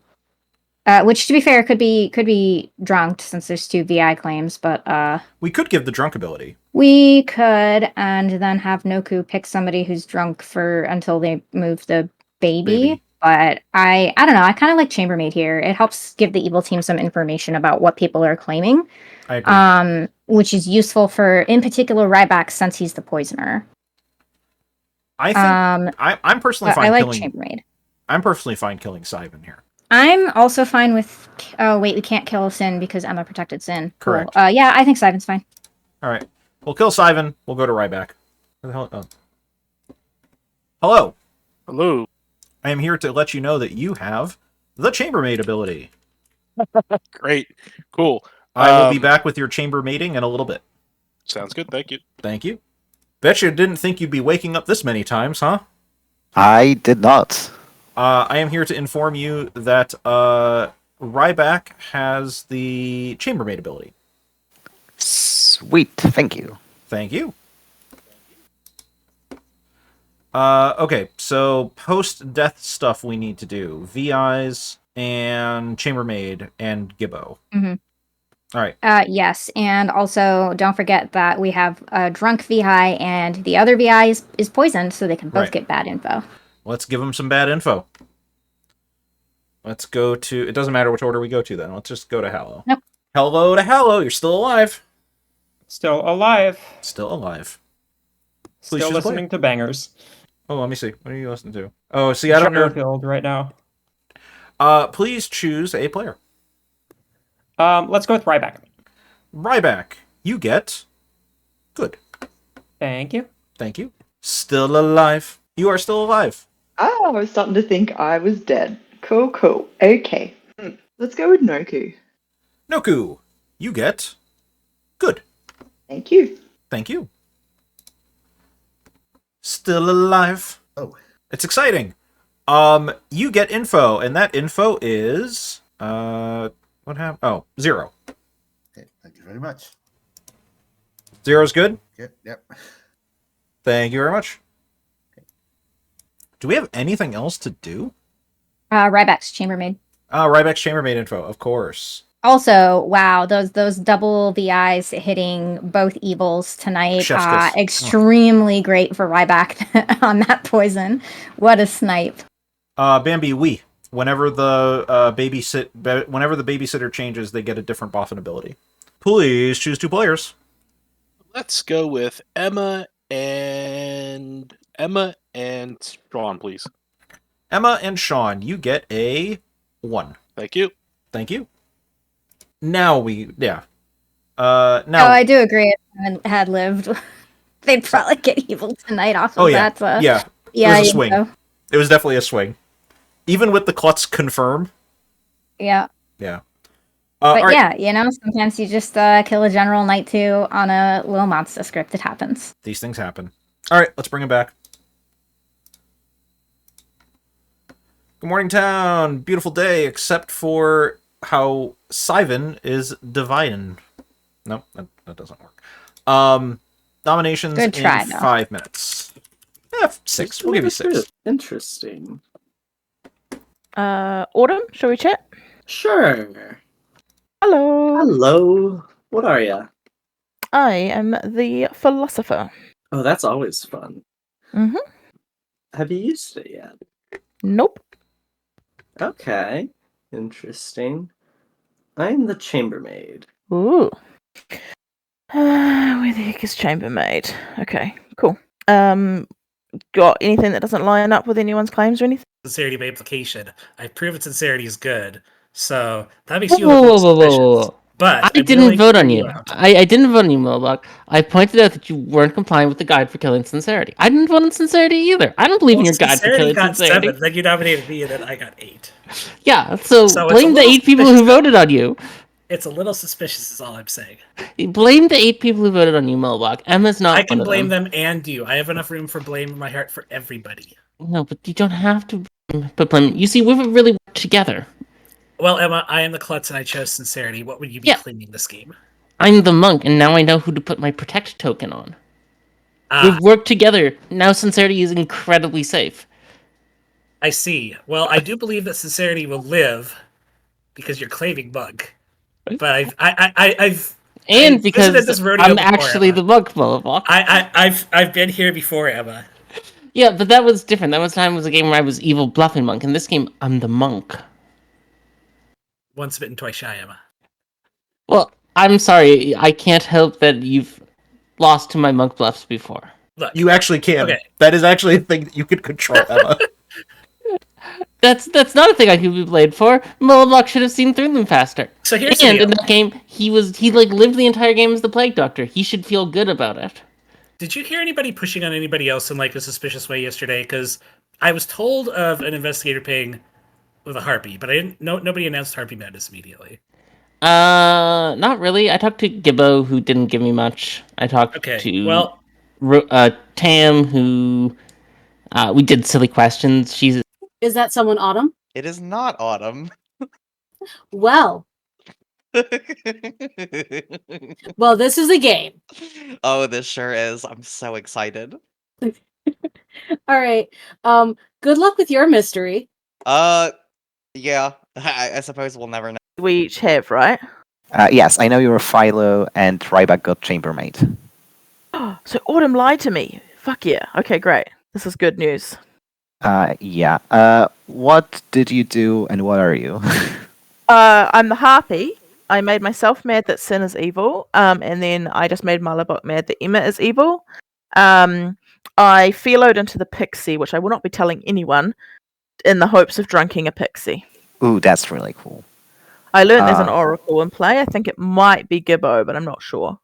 Which, to be fair, could be drunked since there's 2 VI claims, but we could give the drunk ability. We could, and then have Noku pick somebody who's drunk for until they move the baby. But I don't know. I kind of like chambermaid here. It helps give the evil team some information about what people are claiming. I agree. Which is useful for, in particular, Ryback since he's the poisoner. I think I'm personally fine I like killing. chambermaid. I'm personally fine killing Sivan here. I'm also fine with. Oh wait, we can't kill Sin because Emma protected Sin. Correct. Cool. Yeah, I think Sivan's fine. All right, we'll kill Sivan. We'll go to Ryback. Where the hell? Oh. Hello. Hello. I am here to let you know that you have the chambermaid ability. Great. Cool. I will be back with your chambermaiding in a little bit. Sounds good. Thank you. Thank you. Bet you didn't think you'd be waking up this many times, huh? I did not. I am here to inform you that Ryback has the chambermaid ability. Sweet. Thank you. Thank you. Okay, so post-death stuff we need to do. VIs and chambermaid and Gibbo. Mm-hmm. All right. Yes, and also don't forget that we have a drunk VI and the other VI is poisoned, so they can both get bad info. Let's give them some bad info. Let's go to... It doesn't matter which order we go to, then. Let's just go to Hallow. Nope. Hello to Hallow. You're still alive. Still alive. Still alive. Please still listening to bangers. Oh, let me see. What are you listening to? Oh, see, I don't know. Shutterfield right now. Please choose a player. Let's go with Ryback. Ryback, you get... Good. Thank you. Thank you. Still alive. You are still alive. Oh, I was starting to think I was dead. Cool. Okay. Let's go with Noku. Noku, you get... Good. Thank you. Thank you. Still alive. Oh. It's exciting. You get info, and that info is... What happened? Oh, 0. Okay, thank you very much. 0's good? Yep. Thank you very much. Do we have anything else to do? Ryback's chambermaid. Ryback's chambermaid info, of course. Also, wow, those double VIs hitting both evils tonight. Chef's kiss. Extremely great for Ryback on that poison. What a snipe. Bambi, whenever the babysitter changes, they get a different boffin ability. Please choose 2 players. Let's go with Emma and Sean, please. Emma and Sean, you get a 1. Thank you. Thank you. Now now. I do agree. If Emma had lived, they'd probably get evil tonight off of that. Yeah. It was a swing. It was definitely a swing. Even with the Klutz confirm. Yeah. Yeah. But right. yeah, sometimes you just kill a general night 2 on a little monster script. It happens. These things happen. All right, let's bring him back. Good morning, town. Beautiful day, except for how Sivan is divine. No, that doesn't work. Nominations Good try, in though. 5 minutes. 6. We'll give you 6. Interesting. Autumn, shall we chat? Sure. Hello. What are ya? I am the philosopher. Oh, that's always fun. Mm-hmm. Have you used it yet? Nope. Okay. Interesting. I'm the chambermaid. Ooh. Where the heck is chambermaid? Okay, cool. Got anything that doesn't line up with anyone's claims or anything? Sincerity by implication. I've proven sincerity is good, so that makes you Whoa, look whoa, whoa, suspicious. whoa, whoa. But I I'm didn't willing vote to on hear you. out. I didn't vote on you, Milbuck. I pointed out that you weren't complying with the guide for killing sincerity. I didn't vote on sincerity either. I don't believe in your guide for Sincerity killing got sincerity. 7, then you nominated me, and then I got 8. Yeah, so So it's blame a the little 8 people who suspicious. voted on you. It's a little suspicious, is all I'm saying. Blame the 8 people who voted on you, Milbuck. Emma's not I can one of blame them and you. I have enough room for blame in my heart for everybody. No, but you don't have to put blame. You see, we've really worked together. Well, Emma, I am the klutz and I chose sincerity. What would you be claiming this game? I'm the monk, and now I know who to put my protect token on. We've worked together. Now sincerity is incredibly safe. I see. Well, I do believe that sincerity will live because you're claiming monk. But I've because visited this rodeo I'm before, actually Emma. the monk, Milbuck. I've been here before, Emma. Yeah, but that was different. That time was a game where I was evil bluffing monk. In this game, I'm the monk. Once bitten, twice shy, Emma. Well, I'm sorry. I can't help that you've lost to my monk bluffs before. Look, You actually can. Okay. That is actually a thing that you can control, Emma. That's not a thing I could be blamed for. Mullibok should have seen through them faster. So here's the And deal. in that game, he lived the entire game as the Plague Doctor. He should feel good about it. Did you hear anybody pushing on anybody else in like a suspicious way yesterday? Because I was told of an investigator ping with a harpy, but I didn't. Nobody announced harpy madness immediately. Not really. I talked to Gibbo, who didn't give me much. I talked to Tam, who we did silly questions. Is that someone Autumn? It is not Autumn. Well, well, this is a game. Oh, this sure is. I'm so excited. All right. Good luck with your mystery. Yeah. I suppose we'll never know. We each have, right? Yes, I know you're Philo, and Ryback got chambermaid. So Autumn lied to me. Fuck yeah. Okay, great. This is good news. Yeah. What did you do, and what are you? I'm the harpy. I made myself mad that Sin is evil, and then I just made Mullibok mad that Emma is evil. I philoed into the pixie, which I will not be telling anyone, in the hopes of drunking a pixie. Ooh, that's really cool. I learned there's an oracle in play. I think it might be Gibbo, but I'm not sure.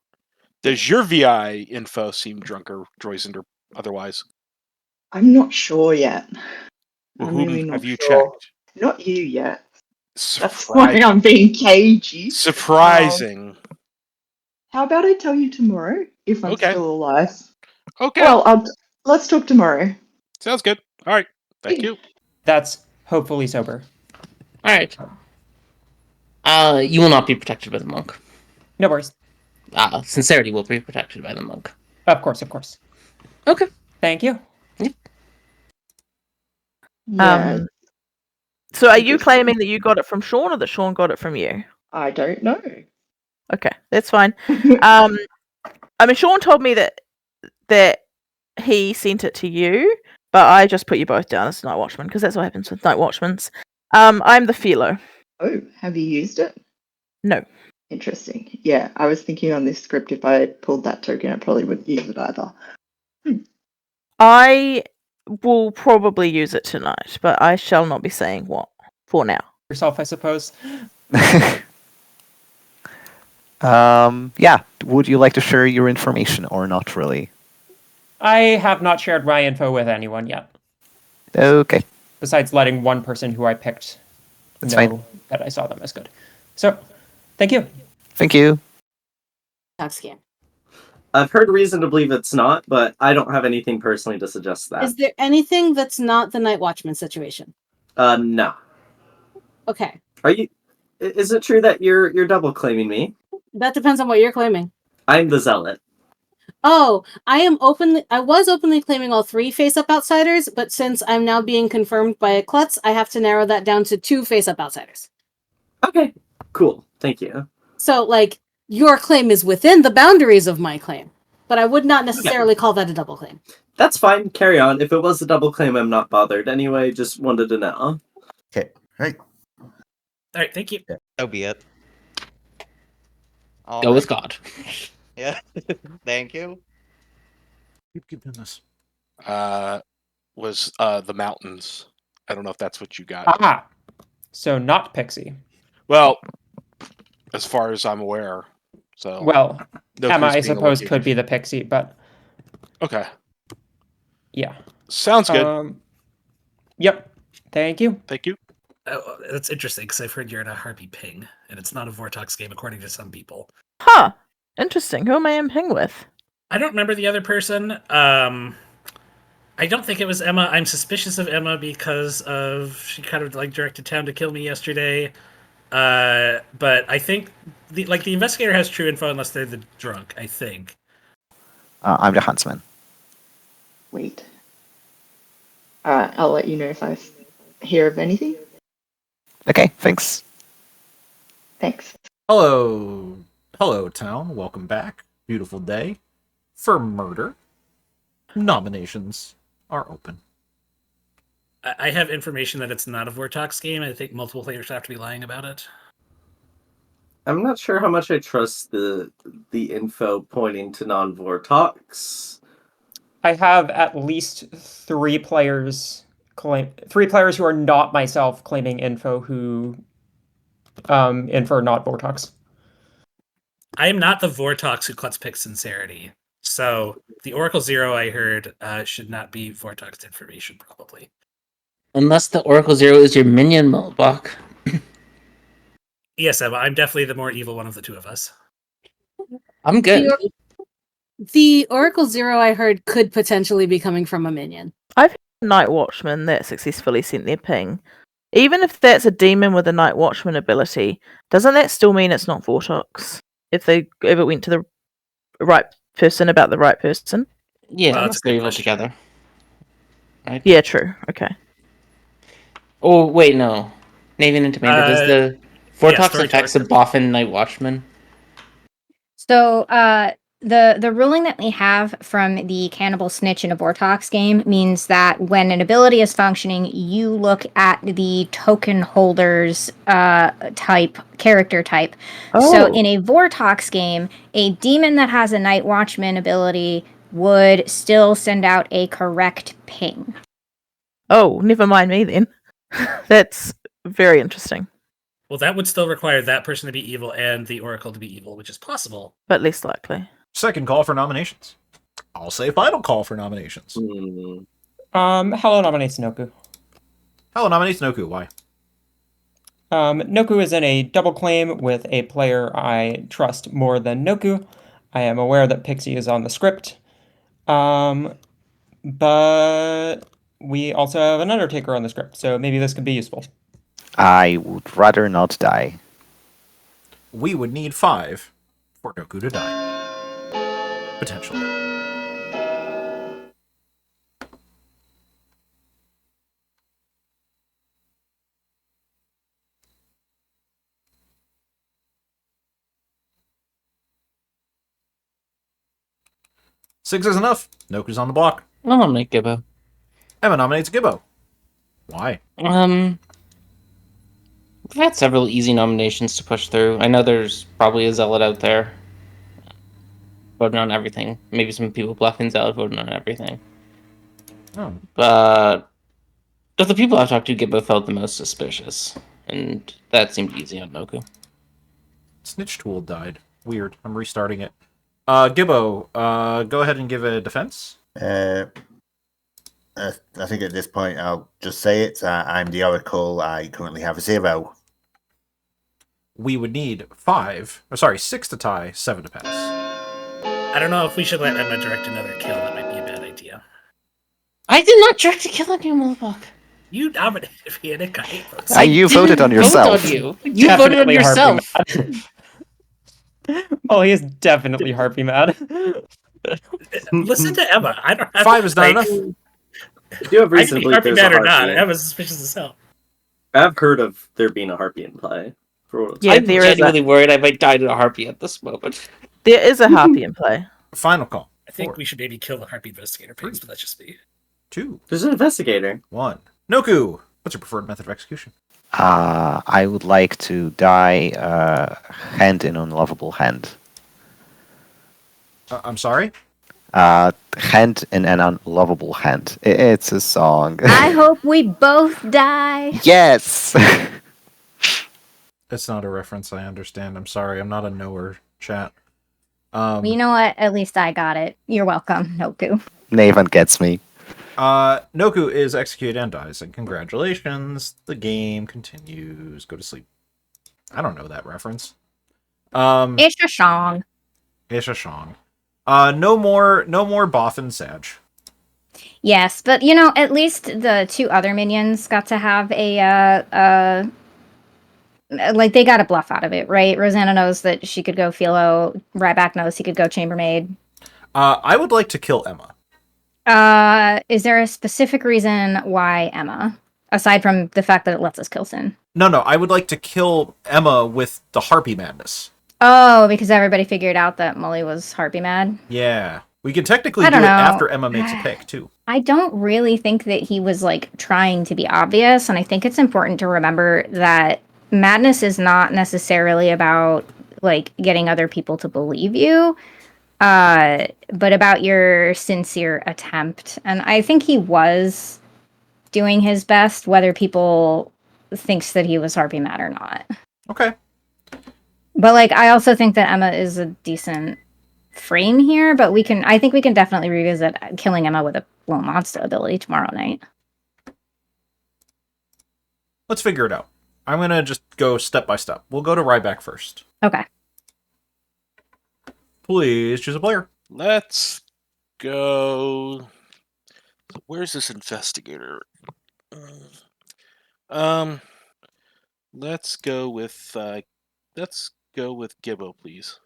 Does your VI info seem drunker, Droysend, or otherwise? I'm not sure yet. Well, I'm whom really not have you sure. checked? Not you yet. That's Surprising. why I'm being cagey. Surprising. How about I tell you tomorrow if I'm Okay. still alive? Okay. Well, let's talk tomorrow. Sounds good. All right. Thank you. That's hopefully sober. All right. You will not be protected by the monk. No worries. Sincerity will be protected by the monk. Of course, of course. Okay. Thank you. Yeah. So are you claiming that you got it from Sean or that Sean got it from you? I don't know. Okay, that's fine. I mean, Sean told me that he sent it to you, but I just put you both down as Night Watchman because that's what happens with Night Watchmans. I'm the Philo. Oh, have you used it? No. Interesting. Yeah, I was thinking on this script if I had pulled that token, I probably wouldn't use it either. I will probably use it tonight, but I shall not be saying what for now. Yourself, I suppose. Yeah. Would you like to share your information or not really? I have not shared my info with anyone yet. Okay. Besides letting one person who I picked That's know fine. that I saw them as good. So, thank you. Thank you. Scam. I've heard reason to believe it's not, but I don't have anything personally to suggest that. Is there anything that's not the Night Watchman situation? No. Okay. Are you? Is it true that you're double claiming me? That depends on what you're claiming. I'm the zealot. Oh, I was openly claiming all 3 face-up outsiders, but since I'm now being confirmed by a klutz, I have to narrow that down to 2 face-up outsiders. Okay, cool. Thank you. So, like, your claim is within the boundaries of my claim, but I would not necessarily call that a double claim. That's fine. Carry on. If it was a double claim, I'm not bothered. Anyway, just wanted to know. Okay, right. All right, thank you. So be it. Go with God. Yeah. Thank you. Keep doing this. Was the mountains. I don't know if that's what you got. So not Pixie. Well, as far as I'm aware. So Well, no Emma, clues I being suppose, allocated. could be the Pixie, but Okay. yeah. Sounds good. Yep. Thank you. Thank you. Oh, that's interesting because I've heard you're in a harpy ping, and it's not a Vortox game according to some people. Huh. Interesting. Who am I in ping with? I don't remember the other person. I don't think it was Emma. I'm suspicious of Emma because she kind of like directed town to kill me yesterday. But I think the investigator has true info unless they're the drunk. I think. I'm the huntsman. Wait. I'll let you know if I hear of anything. Okay, thanks. Thanks. Hello, town. Welcome back. Beautiful day for murder. Nominations. are open. I have information that it's not a Vortox game. I think multiple players have to be lying about it. I'm not sure how much I trust the info pointing to non-Vortox. I have at least 3 players who are not myself claiming info who info not Vortox. I am not the Vortox who Klutz picks sincerity. So the Oracle Zero I heard should not be Vortox information, probably. Unless the Oracle Zero is your minion, Mulbach. Yes, Emma, I'm definitely the more evil one of the two of us. I'm good. The Oracle Zero I heard could potentially be coming from a minion. I've had a Night Watchman that successfully sent their ping. Even if that's a demon with a Night Watchman ability, doesn't that still mean it's not Vortox? If it went to the right person about the right person? Yeah, unless they're evil together. Right? Yeah, true. Okay. Oh, wait, no. Navean and Amanda, does the Vortox affect the Boffin Night Watchman? So, the ruling that we have from the Cannibal Snitch in a Vortox game means that when an ability is functioning, you look at the token holder's character type. Oh. So in a Vortox game, a demon that has a Night Watchman ability would still send out a correct ping. Oh, never mind me then. That's very interesting. Well, that would still require that person to be evil and the Oracle to be evil, which is possible. But less likely. Second call for nominations. I'll say final call for nominations. Hello nominates Noku. Hello nominates Noku. Why? Noku is in a double claim with a player I trust more than Noku. I am aware that Pixie is on the script. But we also have an Undertaker on the script, so maybe this could be useful. I would rather not die. We would need 5 for Noku to die. Potentially. Six is enough. Noku's on the block. I'll nominate Gibbo. Emma nominates Gibbo. Why? We've had several easy nominations to push through. I know there's probably a zealot out there voting on everything. Maybe some people bluffing zealot voting on everything. Oh. But of the people I've talked to, Gibbo felt the most suspicious, and that seemed easy on Noku. Snitch tool died. Weird. I'm restarting it. Gibbo, go ahead and give a defense. I think at this point I'll just say it. I'm the Oracle. I currently have a 0. We would need 6 to tie, 7 to pass. I don't know if we should let Emma direct another kill. That might be a bad idea. I did not direct a kill on you, motherfucker. You nominated me and I hate those. You voted on yourself. Voted on you. You voted on yourself. Oh, he is definitely harpy mad. Listen to Emma. I don't have 5 is not enough. You do have reason to believe harpy there's a mad or harpy. not. Emma's suspicious as hell. I've heard of there being a harpy in play. Yeah, I'm genuinely worried I might die to a harpy at this moment. There is a harpy in play. Final call. I think we should maybe kill the harpy investigator pigs, but that's just me. 2. There's an investigator. 1. Noku, what's your preferred method of execution? I would like to die hand in unlovable hand. I'm sorry? Hand in an unlovable hand. It's a song. I hope we both die. Yes! It's not a reference, I understand. I'm sorry, I'm not a knower, chat. Well, you know what? At least I got it. You're welcome, Noku. Navean gets me. Noku is executed and dies, and congratulations. The game continues. Go to sleep. I don't know that reference. It's a song. It's a song. No more Boffin Sag. Yes, but you know, at least the 2 other minions got to have a like they got a bluff out of it, right? Rosanna knows that she could go Philo. Ryback knows he could go Chambermaid. I would like to kill Emma. Is there a specific reason why Emma, aside from the fact that it lets us kill Sin? No, I would like to kill Emma with the Harpy Madness. Oh, because everybody figured out that Molly was harpy mad? Yeah. We can technically I do don't it know. after Emma makes a pick, too. I don't really think that he was like trying to be obvious, and I think it's important to remember that madness is not necessarily about like getting other people to believe you, but about your sincere attempt. And I think he was doing his best, whether people thinks that he was Harpy mad or not. Okay. But like, I also think that Emma is a decent frame here, but I think we can definitely revisit killing Emma with a low monster ability tomorrow night. Let's figure it out. I'm going to just go step by step. We'll go to Ryback first. Okay. Please choose a player. Let's go. Where's this investigator? Let's go with Gibbo, please.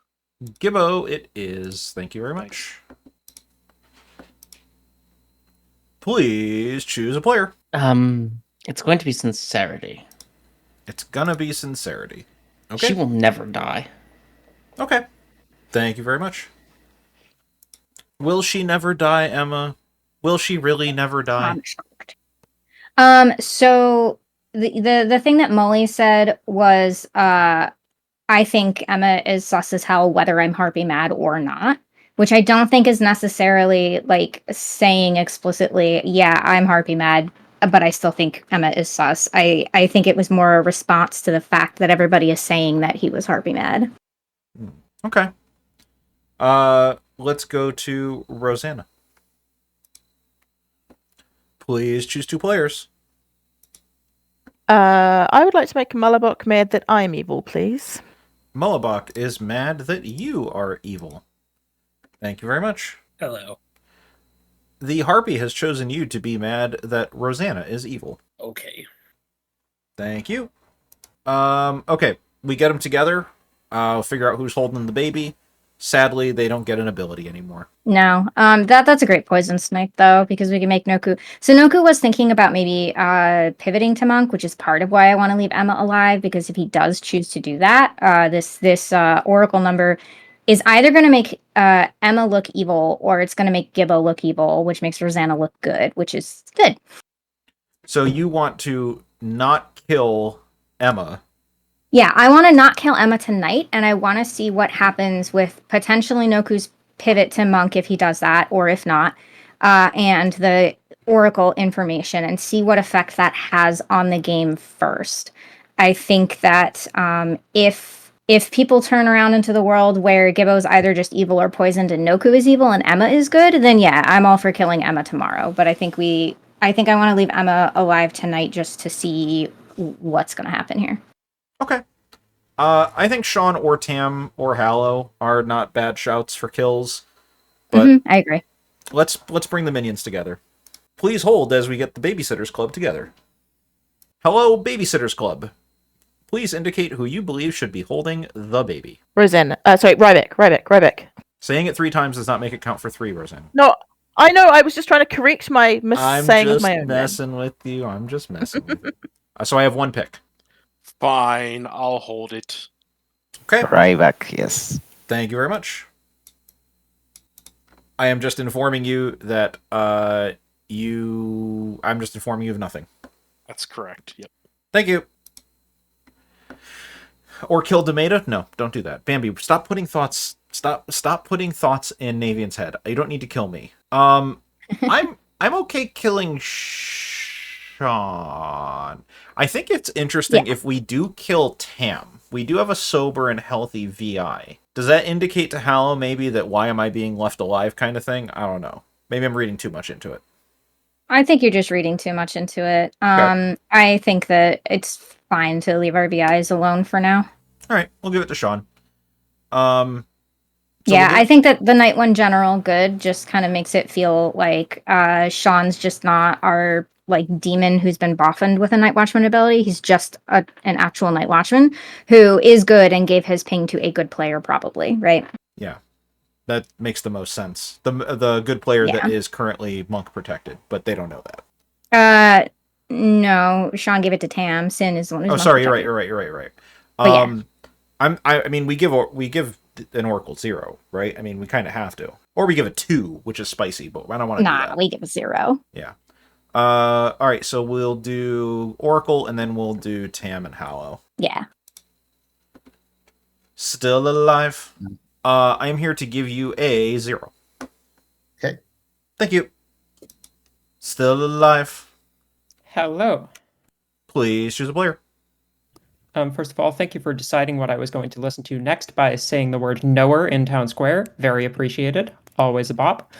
Gibbo, it is. Thank you very much. Please choose a player. It's going to be Sincerity. It's gonna be Sincerity. Okay. She will never die. Okay. Thank you very much. Will she never die, Emma? Will she really never die? I'm shocked. So the thing that Molly said was, I think Emma is sus as hell whether I'm Harpy mad or not, which I don't think is necessarily like saying explicitly, yeah, I'm Harpy mad, but I still think Emma is sus. I think it was more a response to the fact that everybody is saying that he was Harpy mad. Okay. Let's go to Rosanna. Please choose 2 players. I would like to make Mullabok mad that I'm evil, please. Mullabok is mad that you are evil. Thank you very much. Hello. The Harpy has chosen you to be mad that Rosanna is evil. Okay. Thank you. Okay, we get them together. I'll figure out who's holding the baby. Sadly, they don't get an ability anymore. No, that's a great poison snipe though, because we can make Noku. So Noku was thinking about maybe pivoting to Monk, which is part of why I want to leave Emma alive, because if he does choose to do that, this Oracle number is either going to make Emma look evil, or it's going to make Gibbo look evil, which makes Rosanna look good, which is good. So you want to not kill Emma. Yeah, I want to not kill Emma tonight, and I want to see what happens with potentially Noku's pivot to Monk if he does that, or if not, and the Oracle information, and see what effect that has on the game first. I think that if people turn around into the world where Gibbo's either just evil or poisoned and Noku is evil and Emma is good, then yeah, I'm all for killing Emma tomorrow. But I think I want to leave Emma alive tonight just to see what's going to happen here. Okay. I think Sean or Tam or Hallow are not bad shouts for kills. But I agree. Let's bring the minions together. Please hold as we get the Babysitters Club together. Hello, Babysitters Club. Please indicate who you believe should be holding the baby. Rosanna. Sorry, Ryback. Saying it 3 times does not make it count for 3, Rosanna. No, I know. I was just trying to correct my saying of my own. I'm just messing with you. I'm just messing with you. So I have 1 pick. Fine, I'll hold it. Okay. Ryback, yes. Thank you very much. I am just informing you that I'm just informing you of nothing. That's correct. Yep. Thank you. Or kill Demeta? No, don't do that. Bambi, stop putting thoughts in Navean's head. You don't need to kill me. I'm okay killing Sean. I think it's interesting if we do kill Tam. We do have a sober and healthy VI. Does that indicate to Hallow maybe that why am I being left alive kind of thing? I don't know. Maybe I'm reading too much into it. I think you're just reading too much into it. Okay. I think that it's fine to leave our VIs alone for now. All right, we'll give it to Sean. I think that the Night One General good just kind of makes it feel like Sean's just not our like demon who's been boffined with a Night Watchman ability. He's just an actual Night Watchman who is good and gave his ping to a good player, probably, right? Yeah, that makes the most sense. The good player that is currently monk protected, but they don't know that. No, Sean gave it to Tam. Sin is the one who's sorry, you're right. But I mean, we give an Oracle 0, right? I mean, we kind of have to. Or we give it 2, which is spicy, but I don't want to do Nah, that. we give a 0. Yeah. All right, so we'll do Oracle, and then we'll do Tam and Hallow. Yeah. Still alive. I am here to give you a 0. Okay. Thank you. Still alive. Hello. Please choose a player. First of all, thank you for deciding what I was going to listen to next by saying the word knower in Town Square. Very appreciated. Always a bop.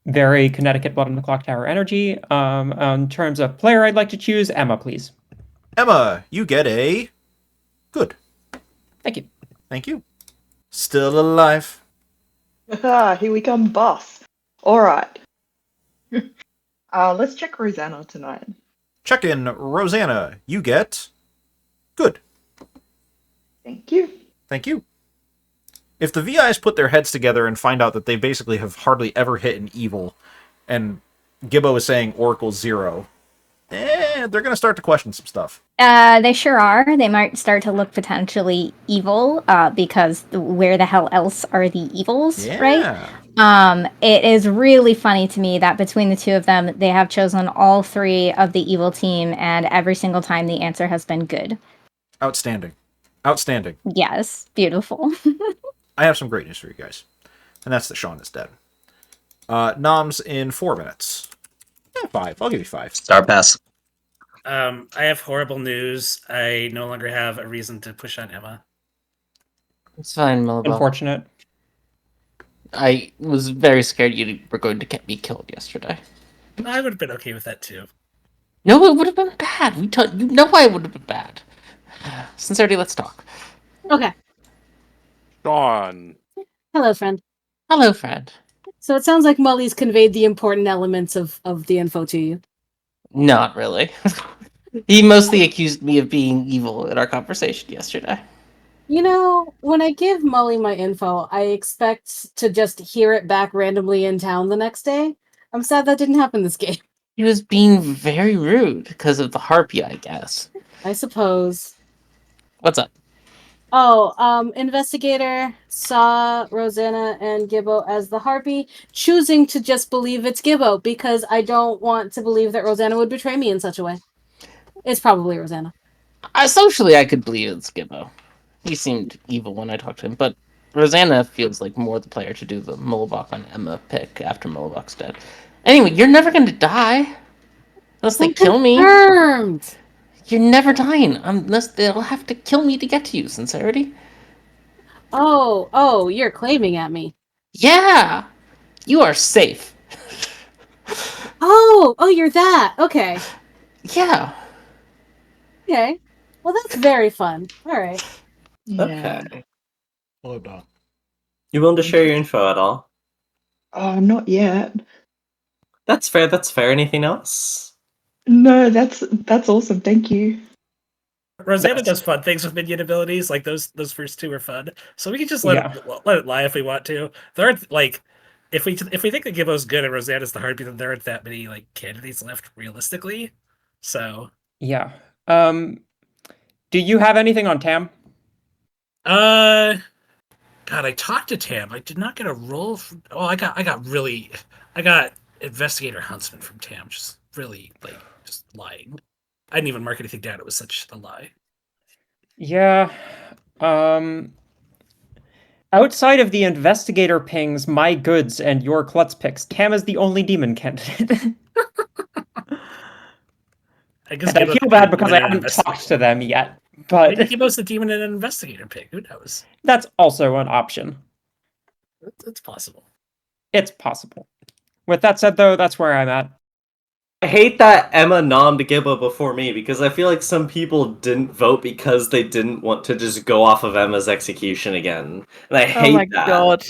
Very Connecticut bottom of the clock tower energy. In terms of player I'd like to choose, Emma, please. Emma, you get a good. Thank you. Thank you. Still alive. Here we come, boss. All right. Let's check Rosanna tonight. Check in, Rosanna. You get good. Thank you. Thank you. If the VIs put their heads together and find out that they basically have hardly ever hit an evil, and Gibbo is saying Oracle 0, they're going to start to question some stuff. They sure are. They might start to look potentially evil, because where the hell else are the evils, right? It is really funny to me that between the two of them, they have chosen all 3 of the evil team, and every single time the answer has been good. Outstanding. Outstanding. Yes, beautiful. I have some great news for you guys, and that's that Sean is dead. Noms in 4 minutes. 5. I'll give you 5. Star pass. I have horrible news. I no longer have a reason to push on Emma. It's fine, Millibel. Unfortunate. I was very scared you were going to get me killed yesterday. I would have been okay with that too. No, it would have been bad. You know I would have been bad. Sincerity, let's talk. Okay. Sean. Hello, friend. Hello, friend. So it sounds like Molly's conveyed the important elements of the info to you. Not really. He mostly accused me of being evil in our conversation yesterday. You know, when I give Molly my info, I expect to just hear it back randomly in town the next day. I'm sad that didn't happen this game. He was being very rude because of the harpy, I guess. I suppose. What's up? Oh, investigator saw Rosanna and Gibbo as the harpy, choosing to just believe it's Gibbo because I don't want to believe that Rosanna would betray me in such a way. It's probably Rosanna. Socially, I could believe it's Gibbo. He seemed evil when I talked to him, but Rosanna feels like more the player to do the Mullibok on Emma pick after Mullibok's dead. Anyway, you're never going to die. Unless they kill me. Confirmed. You're never dying unless they'll have to kill me to get to you, Sincerity. Oh, you're claiming at me. Yeah! You are safe. Oh, you're that. Okay. Yeah. Okay. Well, that's very fun. All right. Okay. Hello, Don. You willing to share your info at all? Not yet. That's fair. That's fair. Anything else? No, that's awesome. Thank you. Rosanna does fun things with minion abilities, like those first 2 are fun. So we can just let it lie if we want to. There aren't if we think that Gibbo's good and Rosanna's the heartbeat, then there aren't that many candidates left realistically. So yeah. Do you have anything on Tam? God, I talked to Tam. I did not get a roll. I got investigator huntsman from Tam. Just really just lying. I didn't even mark anything down. It was such a lie. Yeah. Outside of the investigator pings, my goods, and your klutz picks, Tam is the only demon candidate. I guess I feel bad because I haven't talked to them yet. But maybe Gibbo's the demon and an investigator pick. Who knows? That's also an option. It's possible. It's possible. With that said, though, that's where I'm at. I hate that Emma nommed Gibbo before me because I feel like some people didn't vote because they didn't want to just go off of Emma's execution again. And I hate that. Oh my god.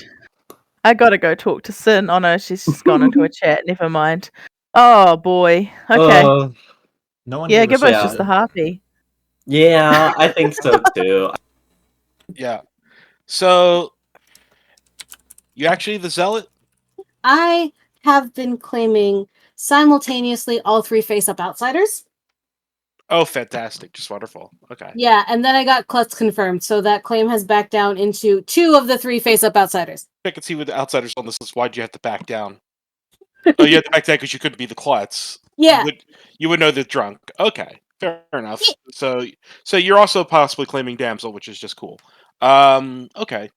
I gotta go talk to Sin. Oh no, she's just gone into a chat. Never mind. Oh boy. Okay. No one yeah, gave us Gibbo's a- just the harpy. Yeah, I think so too. Yeah. So, you actually the zealot? I have been claiming simultaneously all 3 face-up outsiders. Oh, fantastic! Just wonderful. Okay. Yeah, and then I got Klutz confirmed, so that claim has backed down into 2 of the 3 face-up outsiders. Check and see with the outsiders on this list. Why'd you have to back down? Oh, you had to back down because you couldn't be the klutz. Yeah. You would know they're drunk. Okay, fair enough. So you're also possibly claiming damsel, which is just cool. Okay.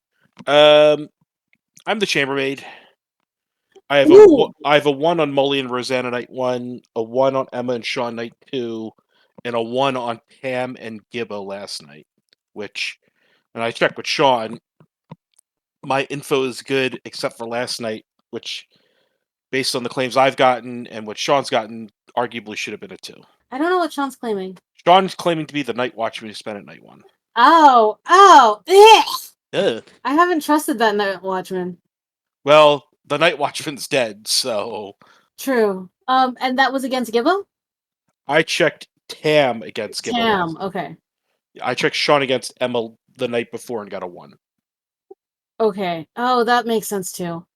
I'm the chambermaid. I have Ooh. a 1 on Molly and Rosanna night 1, a 1 on Emma and Sean night 2, and a 1 on Pam and Gibbo last night. Which, when I checked with Sean, my info is good except for last night, which, based on the claims I've gotten and what Sean's gotten, arguably should have been a 2. I don't know what Sean's claiming. Sean's claiming to be the night watchman who spent at night 1. Oh, Ugh. I haven't trusted that Night Watchman. Well, the night watchman's dead, so True. And that was against Gibbo? I checked Tam against Gibbo. Tam, okay. I checked Sean against Emma the night before and got a 1. Okay. Oh, that makes sense too.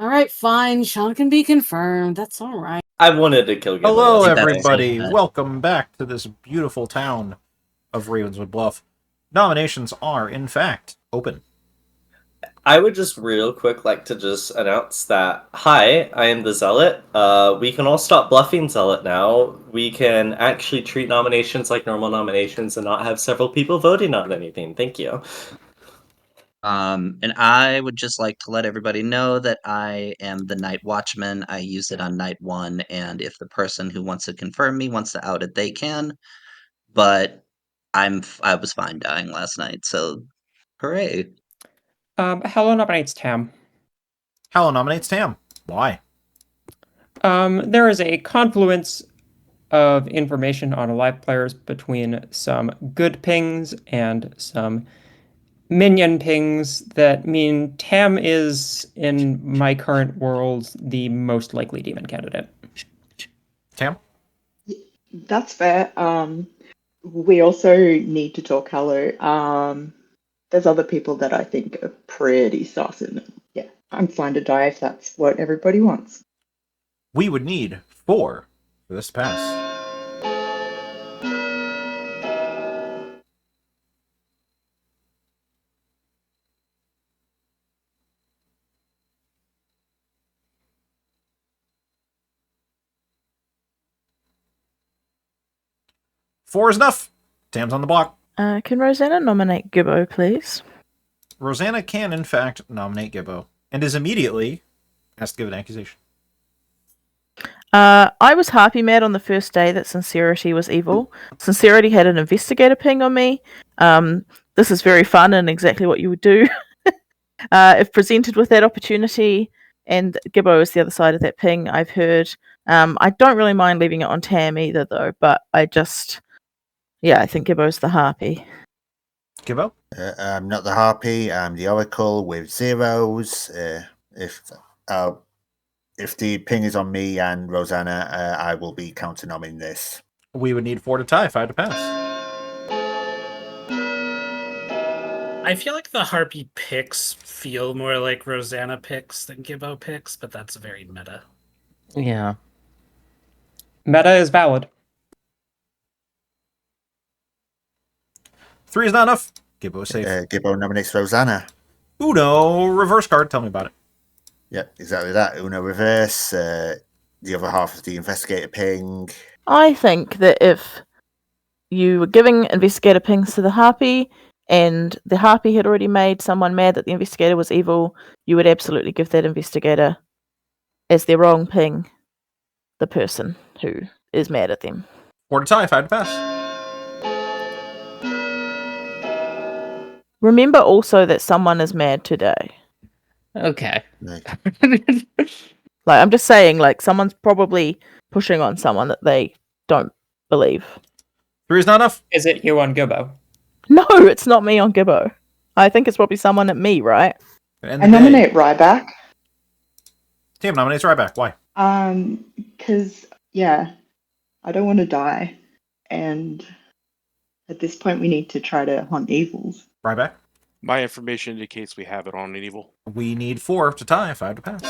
Alright, fine. Sean can be confirmed. That's alright. I wanted to kill Gibbo. Hello, That's everybody. it. Welcome back to this beautiful town of Ravenswood Bluff. Nominations are, in fact, open. I would just real quick like to just announce that, hi, I am the Zealot. We can all stop bluffing Zealot now. We can actually treat nominations like normal nominations and not have several people voting on anything. Thank you. And I would just like to let everybody know that I am the Night Watchman. I use it on night 1, and if the person who wants to confirm me wants to out it, they can. But I was fine dying last night, so hooray. Hello nominates Tam. Hello nominates Tam. Why? There is a confluence of information on alive players between some good pings and some minion pings that mean Tam is, in my current world, the most likely demon candidate. Tam? That's fair. We also need to talk hello. There's other people that I think are pretty sus, and yeah, I'm fine to die if that's what everybody wants. We would need 4 for this to pass. Four is enough. Tam's on the block. Can Rosanna nominate Gibbo, please? Rosanna can, in fact, nominate Gibbo, and is immediately asked to give an accusation. I was happy mad on the first day that Sincerity was evil. Sincerity had an investigator ping on me. This is very fun and exactly what you would do if presented with that opportunity. And Gibbo is the other side of that ping, I've heard. I don't really mind leaving it on Tam either, though, but I think Gibbo's the harpy. Gibbo? I'm not the harpy. I'm the oracle with zeros. If the ping is on me and Rosanna, I will be counter-nomming this. We would need 4 to tie if I had to pass. I feel like the Harpy picks feel more like Rosanna picks than Gibbo picks, but that's very meta. Yeah. Meta is valid. 3 is not enough. Gibbo safe. Gibbo nominates Rosanna. Uno, reverse card. Tell me about it. Yep, exactly that. Uno reverse. The other half of the investigator ping. I think that if you were giving investigator pings to the harpy, and the harpy had already made someone mad that the investigator was evil, you would absolutely give that investigator, as their wrong ping, the person who is mad at them. 4 to tie if I had to pass. Remember also that someone is mad today. Okay. Like, I'm just saying, like, someone's probably pushing on someone that they don't believe. 3 is not enough. Is it you on Gibbo? No, it's not me on Gibbo. I think it's probably someone at me, right? I nominate Ryback. Tam nominates Ryback. Why? Because, yeah, I don't want to die. And at this point, we need to try to hunt evils. Ryback? My information indicates we have it on an evil. We need 4 to tie if I had to pass.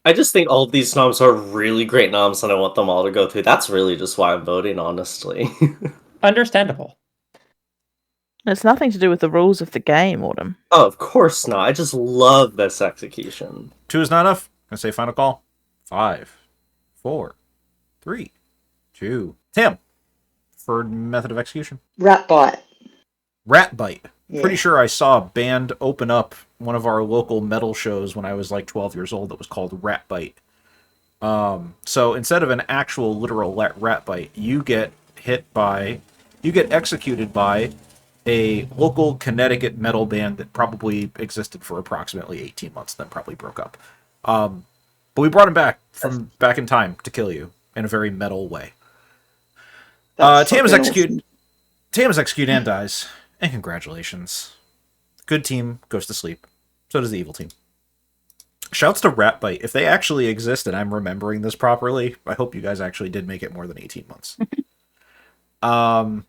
I just think all of these noms are really great noms, and I want them all to go through. That's really just why I'm voting, honestly. Understandable. It's nothing to do with the rules of the game, Autumn. Oh, of course not. I just love this execution. 2 is not enough. I'm gonna say final call. 5, 4, 3, 2. Tim, for method of execution. Rat bite. Rat bite. Yeah. Pretty sure I saw a band open up one of our local metal shows when I was like 12 years old that was called Rat Bite. So instead of an actual literal rat bite, you get executed by a local Connecticut metal band that probably existed for approximately 18 months, then probably broke up. But we brought him back from back in time to kill you in a very metal way. Tam is executed. Tam is executed and dies. And congratulations. Good team goes to sleep. So does the evil team. Shouts to Ratbite. If they actually exist and I'm remembering this properly, I hope you guys actually did make it more than 18 months. Well,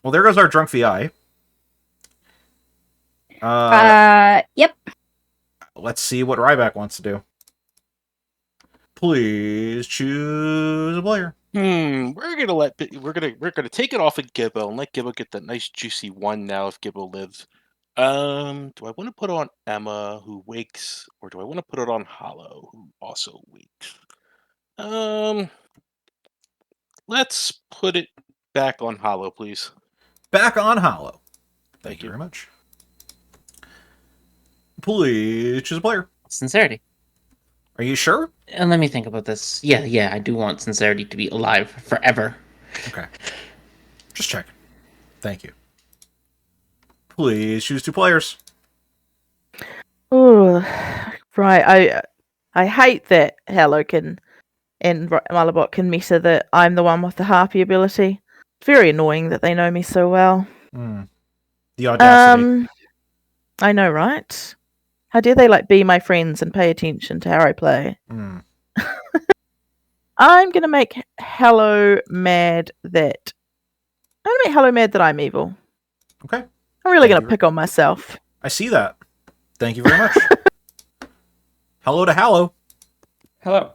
there goes our drunk VI. Yep. Let's see what Ryback wants to do. Please choose a player. We're gonna take it off of Gibbo and let Gibbo get that nice juicy 1 now if Gibbo lives. Do I want to put on Emma who wakes, or do I want to put it on Hollow who also wakes? Let's put it back on Hollow, please. Back on Hollow. Thank you very much. Please choose a player. Sincerity. Are you sure? And let me think about this. Yeah, I do want Sincerity to be alive forever. Okay. Just check. Thank you. Please choose 2 players. Oh, right. I hate that Hello and Malabot can meta that I'm the one with the harpy ability. It's very annoying that they know me so well. The audacity. I know, right? How dare they be my friends and pay attention to how I play? I'm gonna make Hello mad that I'm evil. Okay. I'm really gonna pick on myself. I see that. Thank you very much. Hello to Hallow. Hello.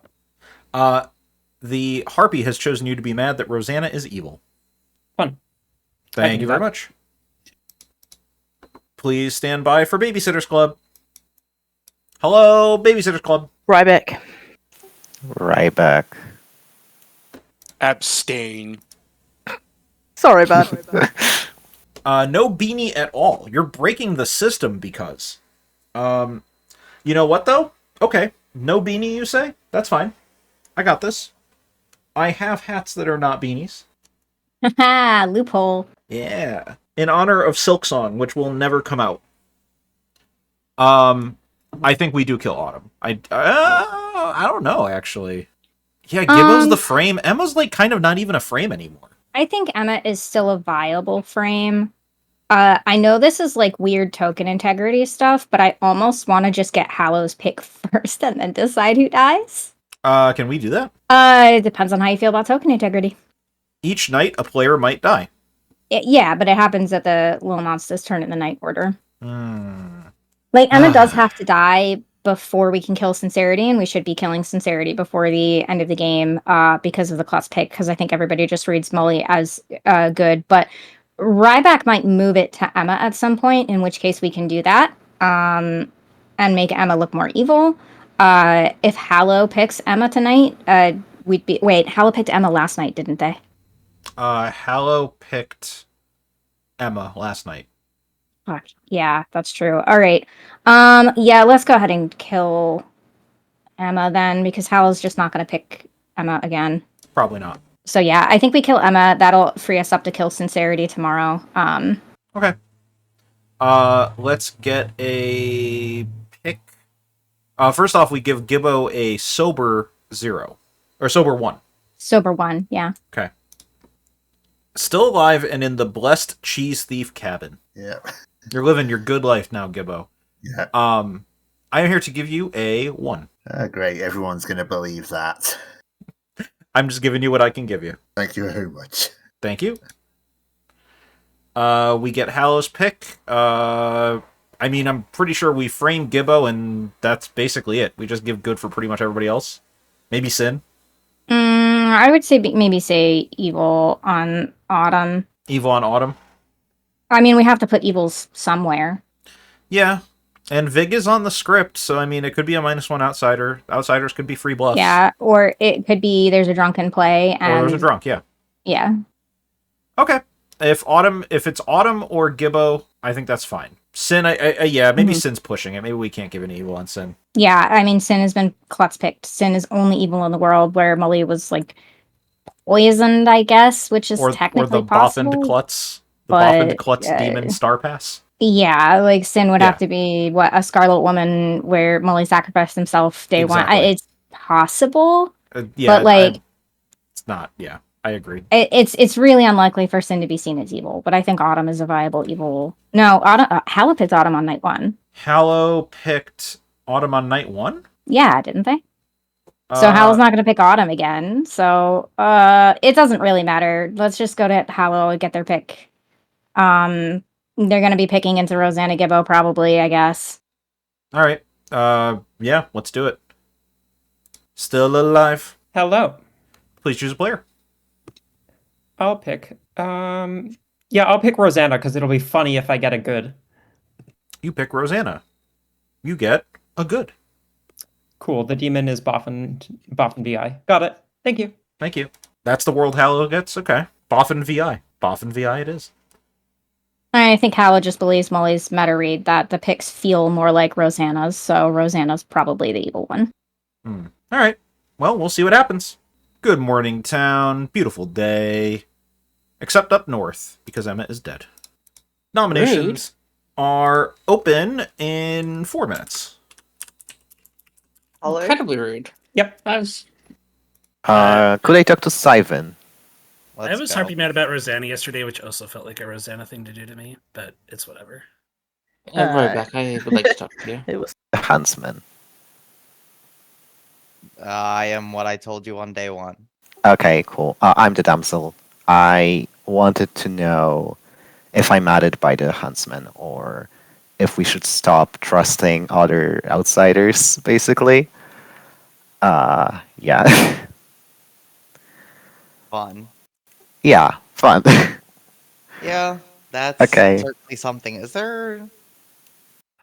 The Harpy has chosen you to be mad that Rosanna is evil. Fun. Thank you very much. Please stand by for Babysitters Club. Hello, Babysitters Club. Ryback. Abstain. Sorry, bud. No beanie at all. You're breaking the system because. You know what, though? Okay. No beanie, you say? That's fine. I got this. I have hats that are not beanies. Haha, loophole. Yeah. In honor of Silksong, which will never come out. I think we do kill Autumn. I don't know, actually. Yeah, Gibbo's the frame. Emma's kind of not even a frame anymore. I think Emma is still a viable frame. I know this is weird token integrity stuff, but I almost want to just get Hallow's pick first and then decide who dies. Can we do that? It depends on how you feel about token integrity. Each night, a player might die. Yeah, but it happens at the Little Monsters turn in the night order. Emma does have to die before we can kill Sincerity, and we should be killing Sincerity before the end of the game because of the Klutz pick, because I think everybody just reads Molly as good. But Ryback might move it to Emma at some point, in which case we can do that and make Emma look more evil. If Hallow picks Emma tonight, we'd be... Wait, Hallow picked Emma last night, didn't they? Hallow picked Emma last night. Fuck, yeah, that's true. All right. Yeah, let's go ahead and kill Emma then, because Hallow's just not going to pick Emma again. Probably not. So yeah, I think we kill Emma. That'll free us up to kill Sincerity tomorrow. Okay. Let's get a pick. First off, we give Gibbo a sober 0. Or sober 1. Sober 1, yeah. Okay. Still alive and in the blessed cheese thief cabin. Yeah. You're living your good life now, Gibbo. Yeah. I am here to give you a 1. Great. Everyone's going to believe that. I'm just giving you what I can give you. Thank you very much. Thank you. We get Hallow's pick. I I mean, I'm pretty sure we frame Gibbo, and that's basically it. We just give good for pretty much everybody else. Maybe Sin. I would say maybe say evil on Autumn. Evil on Autumn. I mean, we have to put evils somewhere. Yeah. And Vig is on the script, so I mean, it could be a -1 outsider. Outsiders could be free bluffs. Yeah, or it could be there's a drunken play. And... Or there's a drunk, yeah. Yeah. Okay. If it's Autumn or Gibbo, I think that's fine. Sin, yeah, maybe Sin's pushing it. Maybe we can't give an evil on Sin. Yeah, I mean, Sin has been klutz picked. Sin is only evil in the world where Molly was like poisoned, I guess, which is technically possible. Or the Klutz. The Boffin Klutz demon star pass. Yeah, like Sin would have to be a Scarlet Woman where Molly sacrificed himself day one. It's possible, yeah, but like it's not. Yeah, I agree. It's really unlikely for Sin to be seen as evil, but I think Autumn is a viable evil. No, Autumn. Hallow picked Autumn on night 1. Hallow picked Autumn on night 1. Yeah, didn't they? So Hallow's not going to pick Autumn again. So it doesn't really matter. Let's just go to Hallow and get their pick. They're going to be picking into Rosanna Gibbo probably, I guess. All right. Yeah, let's do it. Still alive. Hello. Please choose a player. I'll pick. Yeah, I'll pick Rosanna because it'll be funny if I get a good. You pick Rosanna. You get a good. Cool. The demon is Boffin VI. Got it. Thank you. Thank you. That's the world Hallow gets? Okay. Boffin VI. Boffin VI it is. I think Hallow just believes Molly's meta read that the picks feel more like Rosanna's, so Rosanna's probably the evil one. All right. Well, we'll see what happens. Good morning, town. Beautiful day. Except up north, because Emma is dead. Nominations are open in 4 minutes. Incredibly rude. Yep. Could I talk to Sivan? I was harpy mad about Rosanna yesterday, which also felt like a Rosanna thing to do to me, but it's whatever. Right back. I would like to talk to you. It was the Huntsman. I am what I told you on day 1. Okay, cool. I'm the damsel. I wanted to know if I'm added by the Huntsman or if we should stop trusting other outsiders, basically. Yeah. Fun. Yeah, fun. Yeah, that's Okay. certainly something. Is there...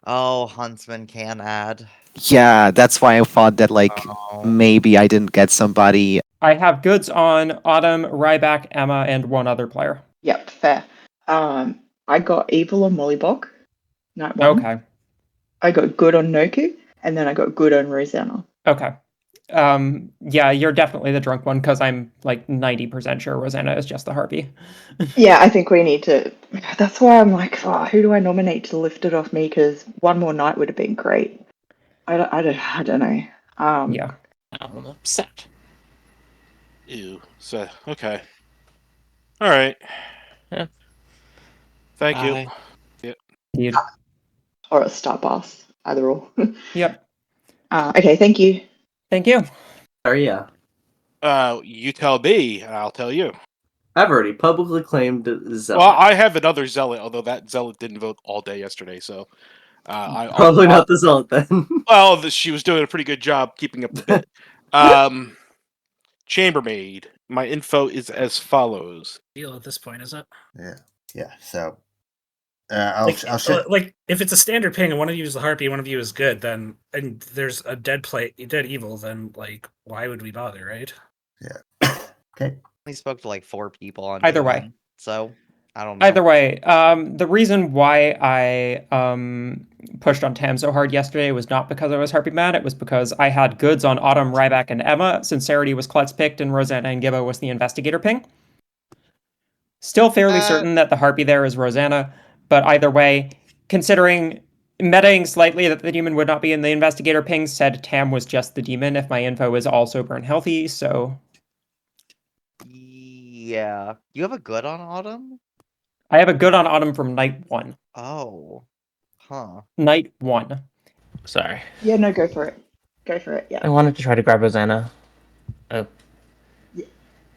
Oh, Huntsman can add. Yeah, that's why I thought that, like, maybe I didn't get somebody. I have goods on Autumn, Ryback, Emma, and one other player. Yep, fair. I got evil on Mollybog, night 1. Okay. I got good on Noku, and then I got good on Rosanna. Okay. Yeah, you're definitely the drunk one because I'm like 90% sure Rosanna is just the harpy. Yeah, I think we need to. That's why I'm like, who do I nominate to lift it off me? Because one more night would have been great. I don't know. Yeah. I'm upset. Ew. So okay. All right. Yeah. Thank you. Bye. Yep. Indeed. Or a star pass, either or. Yep. Okay, thank you. Thank you. Oh yeah. You tell me, and I'll tell you. I've already publicly claimed Zealot. Well, I have another zealot, although that zealot didn't vote all day yesterday, so Probably not the Zealot then. Well, she was doing a pretty good job keeping up the bit. Chambermaid. My info is as follows. Deal at this point, is it? Yeah. So I'll show. Like if it's a standard ping and one of you is the harpy and one of you is good, then and there's a dead evil, then like why would we bother, right? Yeah. Okay. We spoke to like 4 people on Either day way. 1, so I don't know. Either way, the reason why I pushed on Tam so hard yesterday was not because I was harpy mad. It was because I had goods on Autumn, Ryback, and Emma. Sincerity was klutz picked, and Rosanna and Gibbo was the investigator ping. Still fairly certain that the harpy there is Rosanna, but either way, considering metaing slightly that the demon would not be in the investigator ping, said Tam was just the demon if my info is all sober and healthy, so... Yeah. You have a good on Autumn? I have a good on Autumn from night 1. Oh. Huh. Night 1. Sorry. Yeah, no, go for it. Go for it, yeah. I wanted to try to grab Rosanna.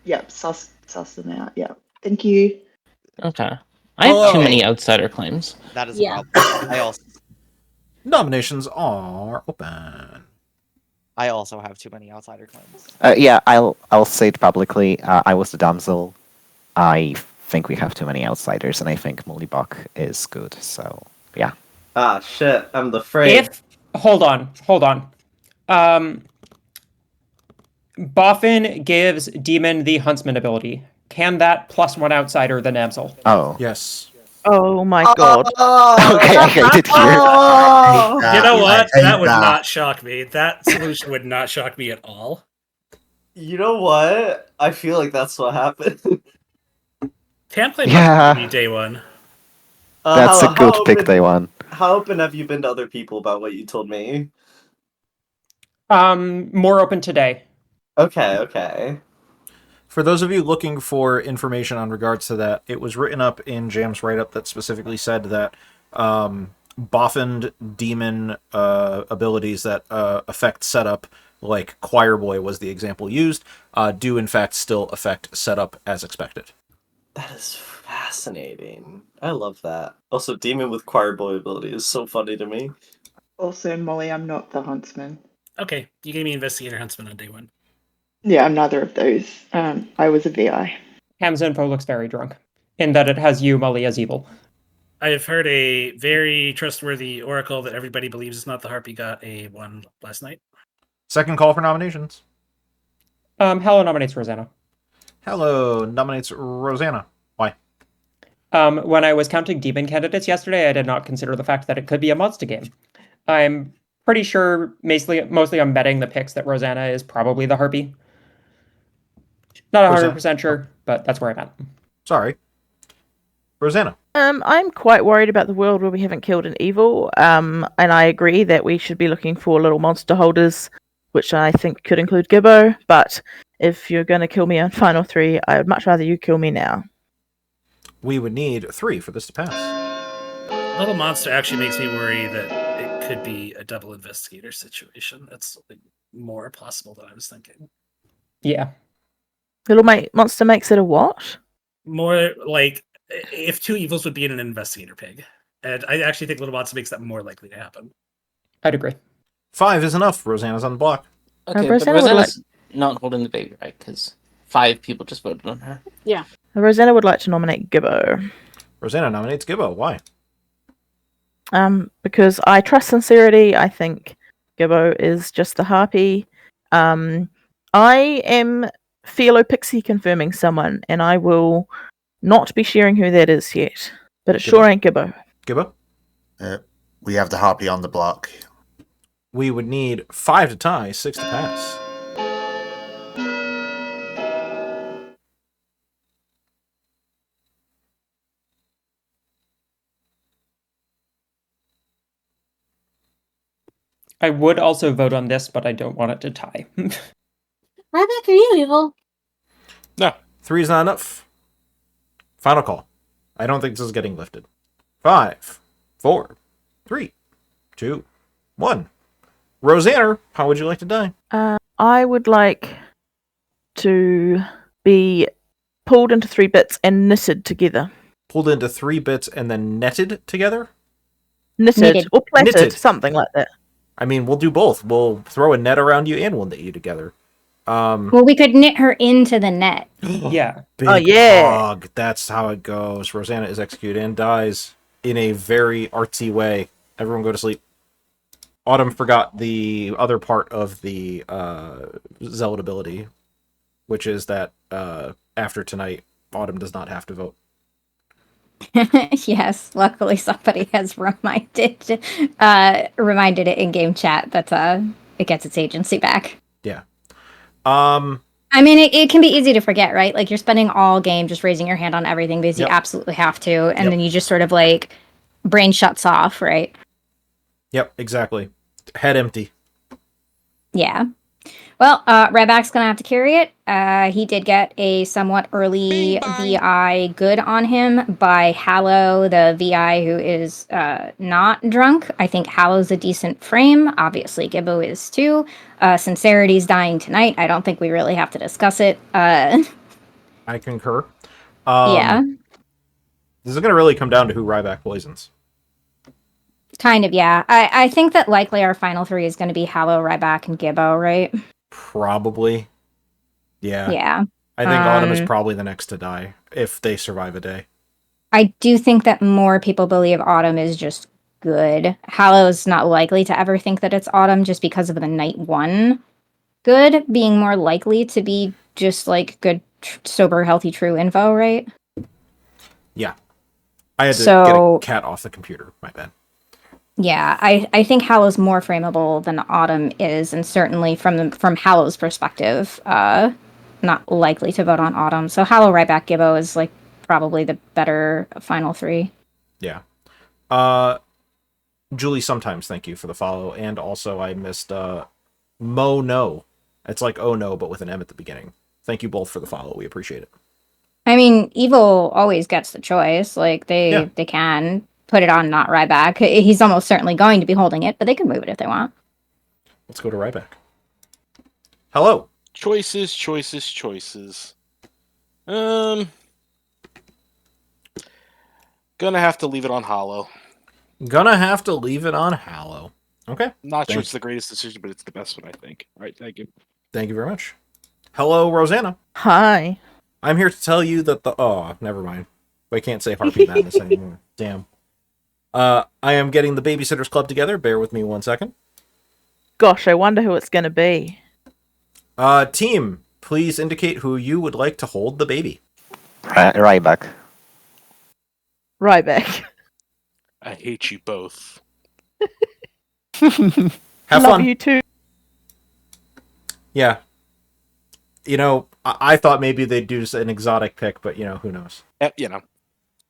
Yep, suss them out, yeah. Thank you. Okay. I have too many outsider claims. That is Yeah. a problem. Nominations are open. I also have too many outsider claims. Yeah, I'll say it publicly. I was the damsel. I think we have too many outsiders, and I think Mollybach is good. So yeah. Ah, shit. I'm the Frey. Hold on. Boffin gives Demon the Huntsman ability. Can that +1 outsider the damsel? Oh. Yes. Oh my god. Okay, I hate it here. Oh! You know what? I hate That would that. not shock me. That solution would not shock me at all. You know what? I feel like that's what happened. Tamplay Yeah. might be day one. That's a good pick, open, day one. How open have you been to other people about what you told me? More open today. Okay. For those of you looking for information on regards to that, it was written up in Jam's write-up that specifically said that Boffined demon abilities that affect setup, like Choir Boy was the example used, do in fact still affect setup as expected. That is fascinating. I love that. Also, demon with choir boy ability is so funny to me. Also, Molly, I'm not the huntsman. Okay, you gave me Investigator Huntsman on day one. Yeah, I'm neither of those. I was a VI. Ham's info looks very drunk, in that it has you, Molly, as evil. I've heard a very trustworthy oracle that everybody believes is not the Harpy got a 1 last night. Second call for nominations. Hello nominates Rosanna. Hello nominates Rosanna. Why? When I was counting demon candidates yesterday, I did not consider the fact that it could be a monster game. I'm pretty sure mostly I'm betting the picks that Rosanna is probably the Harpy. Not 100% sure, but that's where I'm at. Sorry. Rosanna. I'm quite worried about the world where we haven't killed an evil. And I agree that we should be looking for little monster holders, which I think could include Gibbo. But if you're going to kill me on final 3, I would much rather you kill me now. We would need 3 for this to pass. Little monster actually makes me worry that it could be a double investigator situation. That's more possible than I was thinking. Yeah. Little monster makes it a what? More like if 2 evils would be in an investigator pig. And I actually think Little Monster makes that more likely to happen. I'd agree. 5 is enough. Rosanna's on the block. Okay, but Rosanna's not holding the baby, right? Because 5 people just voted on her. Yeah. Rosanna would like to nominate Gibbo. Rosanna nominates Gibbo. Why? Because I trust sincerity. I think Gibbo is just the Harpy. I am Philo Pixie confirming someone, and I will not be sharing who that is yet. But it sure ain't Gibbo. Gibbo? We have the Harpy on the block. We would need 5 to tie, 6 to pass. I would also vote on this, but I don't want it to tie. Ryback, are you evil? No. 3 is not enough. Final call. I don't think this is getting lifted. 5, 4, 3, 2, 1. Rosanna, how would you like to die? I would like to be pulled into 3 bits and knitted together. Pulled into 3 bits and then netted together? Knitted. Or plaited, something like that. I mean, we'll do both. We'll throw a net around you and we'll knit you together. Well, we could knit her into the net. Yeah. Big hog. That's how it goes. Rosanna is executed and dies in a very artsy way. Everyone go to sleep. Autumn forgot the other part of the Zealot ability, which is that after tonight, Autumn does not have to vote. Yes, luckily somebody has reminded it in game chat that it gets its agency back. Yeah. I mean, it can be easy to forget, right? Like, you're spending all game just raising your hand on everything because you absolutely have to, and then you just sort of, like, brain shuts off, right? Yep, exactly. Head empty. Yeah. Well, Redback's going to have to carry it. He did get a somewhat early VI good on him by Hallow, the VI who is not drunk. I think Hallow's a decent frame. Obviously, Gibbo is too. Sincerity's dying tonight. I don't think we really have to discuss it. I concur. Yeah. This is going to really come down to who Ryback poisons. Kind of, yeah. I think that likely our final three is going to be Hallow, Ryback, and Gibbo, right? Probably. Yeah. Yeah. I think Autumn is probably the next to die if they survive a day. I do think that more people believe Autumn is just good. Hallow's not likely to ever think that it's Autumn just because of the night one good being more likely to be just like good, sober, healthy, true info, right? Yeah. I had to get a cat off the computer. My bad. Yeah, I think Hallow's more frameable than Autumn is, and certainly from Hallow's perspective, not likely to vote on Autumn. So Hallow, Ryback, Gibbo is like probably the better final three. Yeah. Julie, sometimes thank you for the follow, and also I missed Mo No. It's like oh no, but with an M at the beginning. Thank you both for the follow. We appreciate it. I mean, Evil always gets the choice. Like they can put it on not Ryback. He's almost certainly going to be holding it, but they can move it if they want. Let's go to Ryback. Hello. Choices. Gonna have to leave it on Hollow. Okay. Not sure it's the greatest decision, but it's the best one, I think. All right, thank you. Thank you very much. Hello, Rosanna. Hi. I'm here to tell you that never mind. I can't say Harpy Madness anymore. Damn. I am getting the Babysitters Club together. Bear with me 1 second. Gosh, I wonder who it's going to be. Team, please indicate who you would like to hold the baby. Ryback. Ryback. I hate you both. Have Love fun. you too. Yeah. You know, I thought maybe they'd do an exotic pick, but who knows?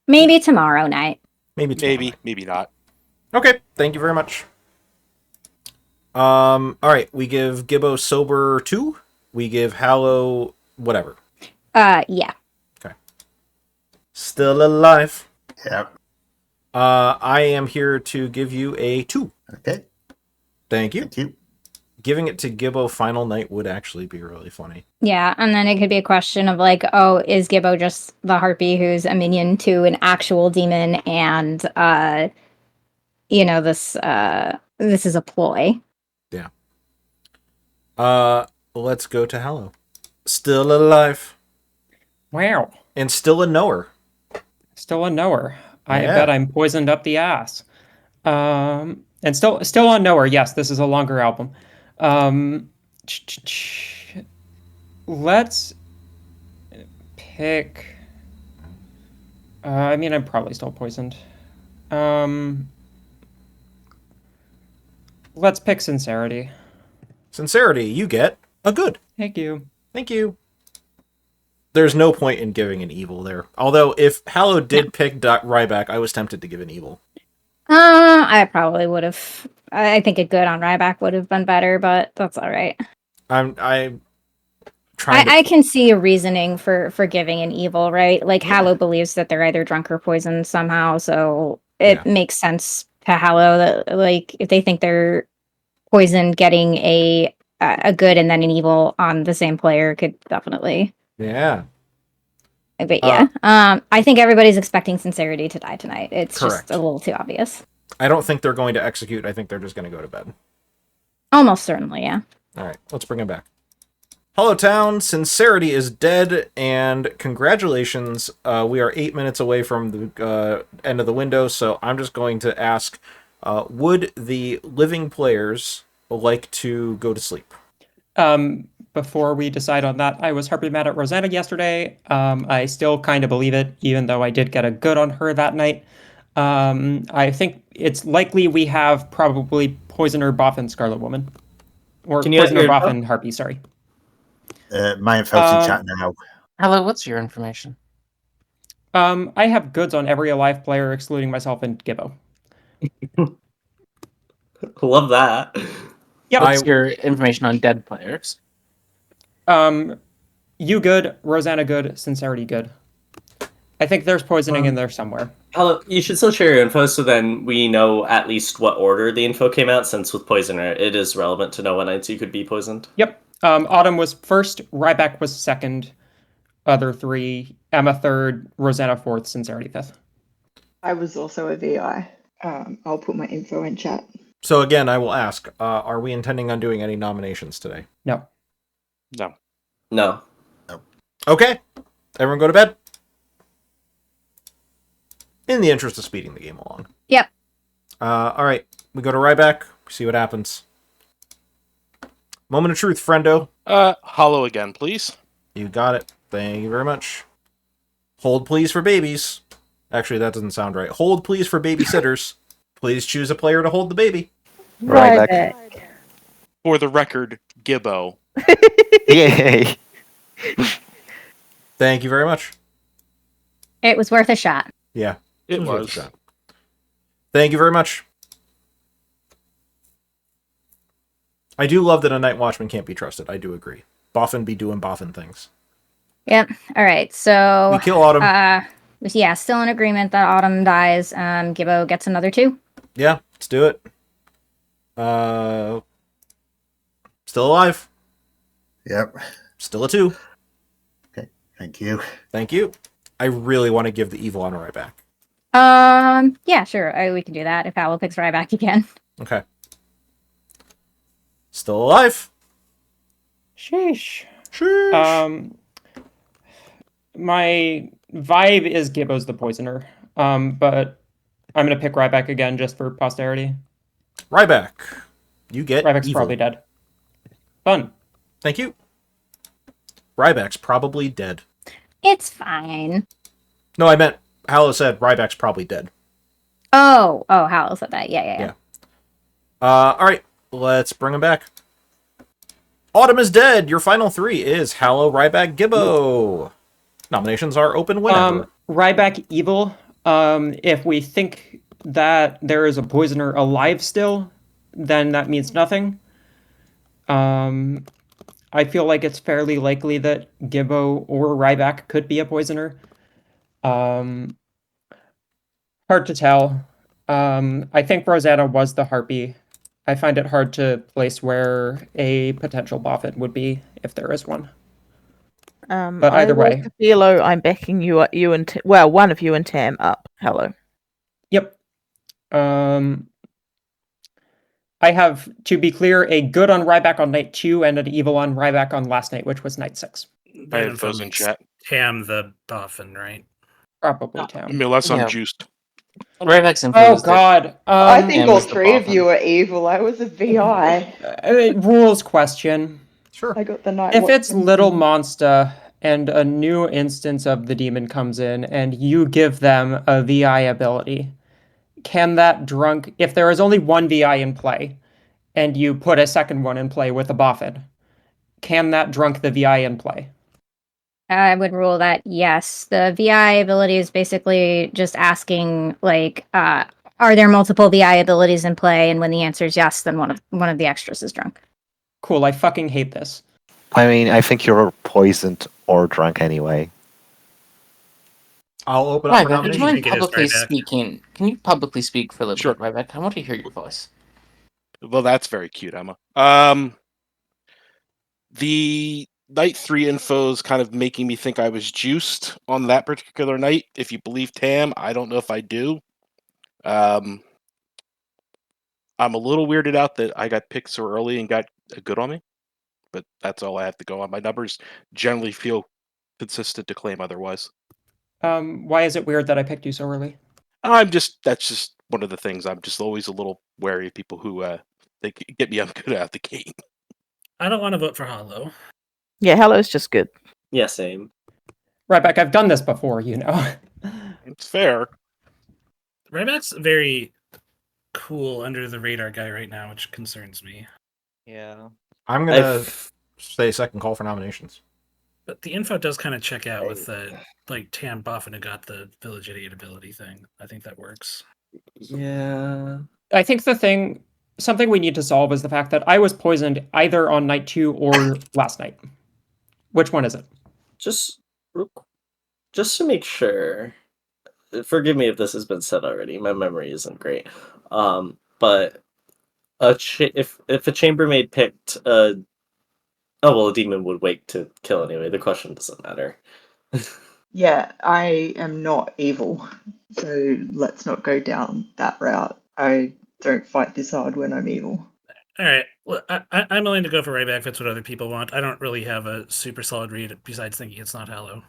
Maybe tomorrow night. Maybe not. Okay, thank you very much. All right, we give Gibbo Sober 2. We give Hallow whatever. Yeah. Okay. Still alive. Yep. I am here to give you a 2. Okay. Thank you. Thank you. Giving it to Gibbo Final Night would actually be really funny. Yeah, and then it could be a question of like, oh, is Gibbo just the harpy who's a minion to an actual demon, and this is a ploy. Yeah. Let's go to Hallow. Still alive. Wow. And still a knower. Still a knower. I bet I'm poisoned up the ass. And still on knower. Yes, this is a longer album. Let's pick. I mean, I'm probably still poisoned. Let's pick Sincerity. Sincerity, you get a good. Thank you. Thank you. There's no point in giving an evil there. Although, if Hallow did pick Ryback, I was tempted to give an evil. I probably would have. I think a good on Ryback would have been better, but that's all right. I'm trying. I can see a reasoning for giving an evil, right? Like Hallow believes that they're either drunk or poisoned somehow, so it makes sense to Hallow that like if they think they're poisoned, getting a good and then an evil on the same player could definitely. Yeah. But yeah, I think everybody's expecting Sincerity to die tonight. It's just a little too obvious. I don't think they're going to execute. I think they're just going to go to bed. Almost certainly, yeah. All right, let's bring him back. Hello, town. Sincerity is dead, and congratulations. We are 8 minutes away from the end of the window, so I'm just going to ask, would the living players like to go to sleep? Before we decide on that, I was harping mad at Rosanna yesterday. I still kind of believe it, even though I did get a good on her that night. I think it's likely we have probably Poisoner, Boffin, Scarlet Woman. Or Poisoner, Boffin, Harpy, sorry. My info's in chat now. Hello, what's your information? I have goods on every alive player, excluding myself and Gibbo. Love that. Yep. What's your information on dead players? You good, Rosanna good, Sincerity good. I think there's poisoning in there somewhere. Hello, you should still share your info so then we know at least what order the info came out, since with Poisoner it is relevant to know what nights you could be poisoned. Yep. Autumn was first, Ryback was second, other three, Emma third, Rosanna fourth, Sincerity fifth. I was also a VI. I'll put my info in chat. So again, I will ask: are we intending on doing any nominations today? No. No. No. Okay, everyone go to bed. In the interest of speeding the game along. Yep. All right, we go to Ryback. See what happens. Moment of truth, friendo. Hollow again, please. You got it. Thank you very much. Hold, please, for babies. Actually, that doesn't sound right. Hold, please, for babysitters. Please choose a player to hold the baby. Ryback. For the record, Gibbo. Yay! Thank you very much. It was worth a shot. Yeah, It worth a was. shot. Thank you very much. I do love that a night watchman can't be trusted. I do agree. Boffin be doing boffin things. Yep. All right. So We kill Autumn. Yeah, still in agreement that Autumn dies. Gibbo gets another 2. Yeah, let's do it. Still alive. Yep. Still a 2. Okay. Thank you. Thank you. I really want to give the evil honor right back. Yeah, sure. We can do that. If Howell picks Ryback, you can. Okay. Still alive. Sheesh. Sheesh. My vibe is Gibbo's the poisoner. But I'm gonna pick Ryback again just for posterity. Ryback. You get Ryback's evil. probably dead. Fun. Thank you. Ryback's probably dead. It's fine. No, I meant Hallow said Ryback's probably dead. Oh, Howell said that. Yeah. All right, let's bring him back. Autumn is dead. Your final 3 is Hallow, Ryback, Gibbo. Nominations are open whenever. Ryback evil. If we think that there is a poisoner alive still, then that means nothing. I feel like it's fairly likely that Gibbo or Ryback could be a poisoner. Hard to tell. I think Rosanna was the harpy. I find it hard to place where a potential Boffin would be if there is one. But either way, Philo, I'm backing you and one of you and Tam up. Hello. Yep. I have, to be clear, a good on Ryback on night 2 and an evil on Ryback on last night, which was night 6. I had those in chat. Tam the Boffin, right? Probably Tam. Unless I'm Yeah. juiced. Ryback's Oh influenced it. God. I think Tam all is the 3 of Boffin. you are evil. I was a VI. Rules question. Sure. I got the night. If it's Watchman Little thing. Monster and a new instance of the demon comes in and you give them a VI ability, can that drunk, if there is only one VI in play and you put a second one in play with a Boffin, can that drunk the VI in play? I would rule that yes. The VI ability is basically just asking, like, are there multiple VI abilities in play? And when the answer is yes, then one of the extras is drunk. Cool. I fucking hate this. I mean, I think you're poisoned or drunk anyway. I'll open up for Ryback, would you nominations. mind think it is publicly Ryback. speaking? Can you publicly speak for a little Sure. bit, Ryback? I want to hear your voice. Well, that's very cute, Emma. The night 3 info is kind of making me think I was juiced on that particular night. If you believe Tam, I don't know if I do. I'm a little weirded out that I got picked so early and got a good on me, but that's all I have to go on. My numbers generally feel consistent to claim otherwise. Why is it weird that I picked you so early? That's just one of the things. I'm just always a little wary of people who they get me good out the gate. I don't want to vote for Hollow. Yeah, Hello's just good. Yeah, same. Ryback, I've done this before, you know. It's fair. Ryback's very cool under the radar guy right now, which concerns me. Yeah. I'm gonna say second call for nominations. But the info does kind of check out with the Tam Boffin who got the village idiot ability thing. I think that works. Yeah. I think something we need to solve is the fact that I was poisoned either on night 2 or last night. Which one is it? Just to make sure. Forgive me if this has been said already. My memory isn't great. But if a chambermaid picked a demon would wake to kill anyway. The question doesn't matter. Yeah, I am not evil, so let's not go down that route. I don't fight this hard when I'm evil. All right. Well, I'm willing to go for Ryback if that's what other people want. I don't really have a super solid read besides thinking it's not Hallow.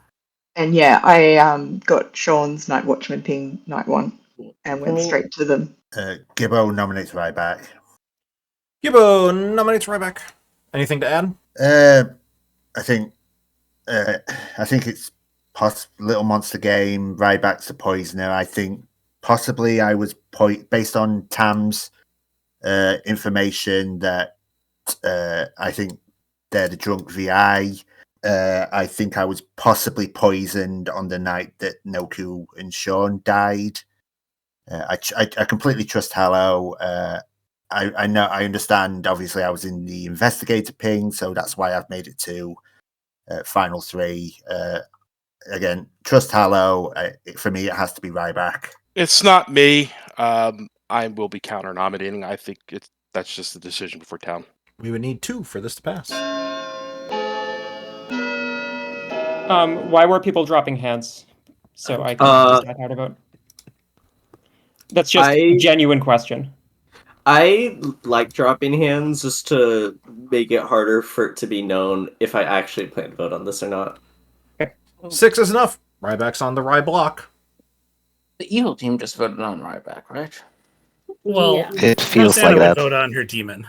And yeah, I got Sean's Night Watchman thing night one and went straight to them. Gibbo nominates Ryback. Gibbo nominates Ryback. Anything to add? I think it's Little Monster Game. Ryback's the poisoner. I think possibly I was based on Tam's information that I think they're the drunk VI. I think I was possibly poisoned on the night that Noku and Sean died. I completely trust Hallow. I know, I understand. Obviously, I was in the investigator ping, so that's why I've made it to final three. Again, trust Hallow. For me, it has to be Ryback. It's not me. I will be counter nominating. I think that's just the decision for Town. We would need 2 for this to pass. Why were people dropping hands? So I can decide how to vote. That's just a genuine question. I like dropping hands just to make it harder for it to be known if I actually plan to vote on this or not. Okay. 6 is enough. Ryback's on the Rye block. The evil team just voted on Ryback, right? Well, Yeah. It feels like Rosanna would that. vote on her demon.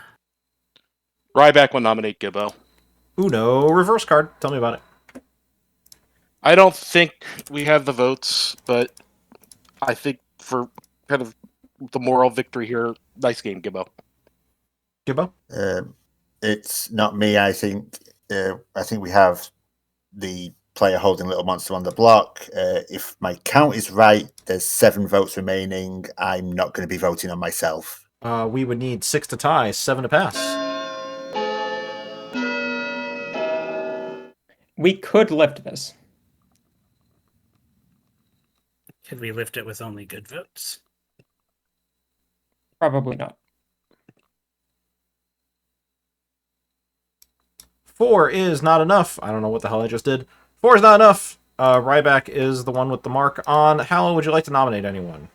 Ryback will nominate Gibbo. Uno reverse card. Tell me about it. I don't think we have the votes, but I think for kind of the moral victory here, nice game, Gibbo. Gibbo? It's not me. I think we have the player holding Little Monster on the block. If my count is right, there's 7 votes remaining. I'm not going to be voting on myself. We would need 6 to tie, 7 to pass. We could lift this. Could we lift it with only good votes? Probably not. 4 is not enough. I don't know what the hell I just did. 4 is not enough. Ryback is the one with the mark on. Hallow, would you like to nominate anyone?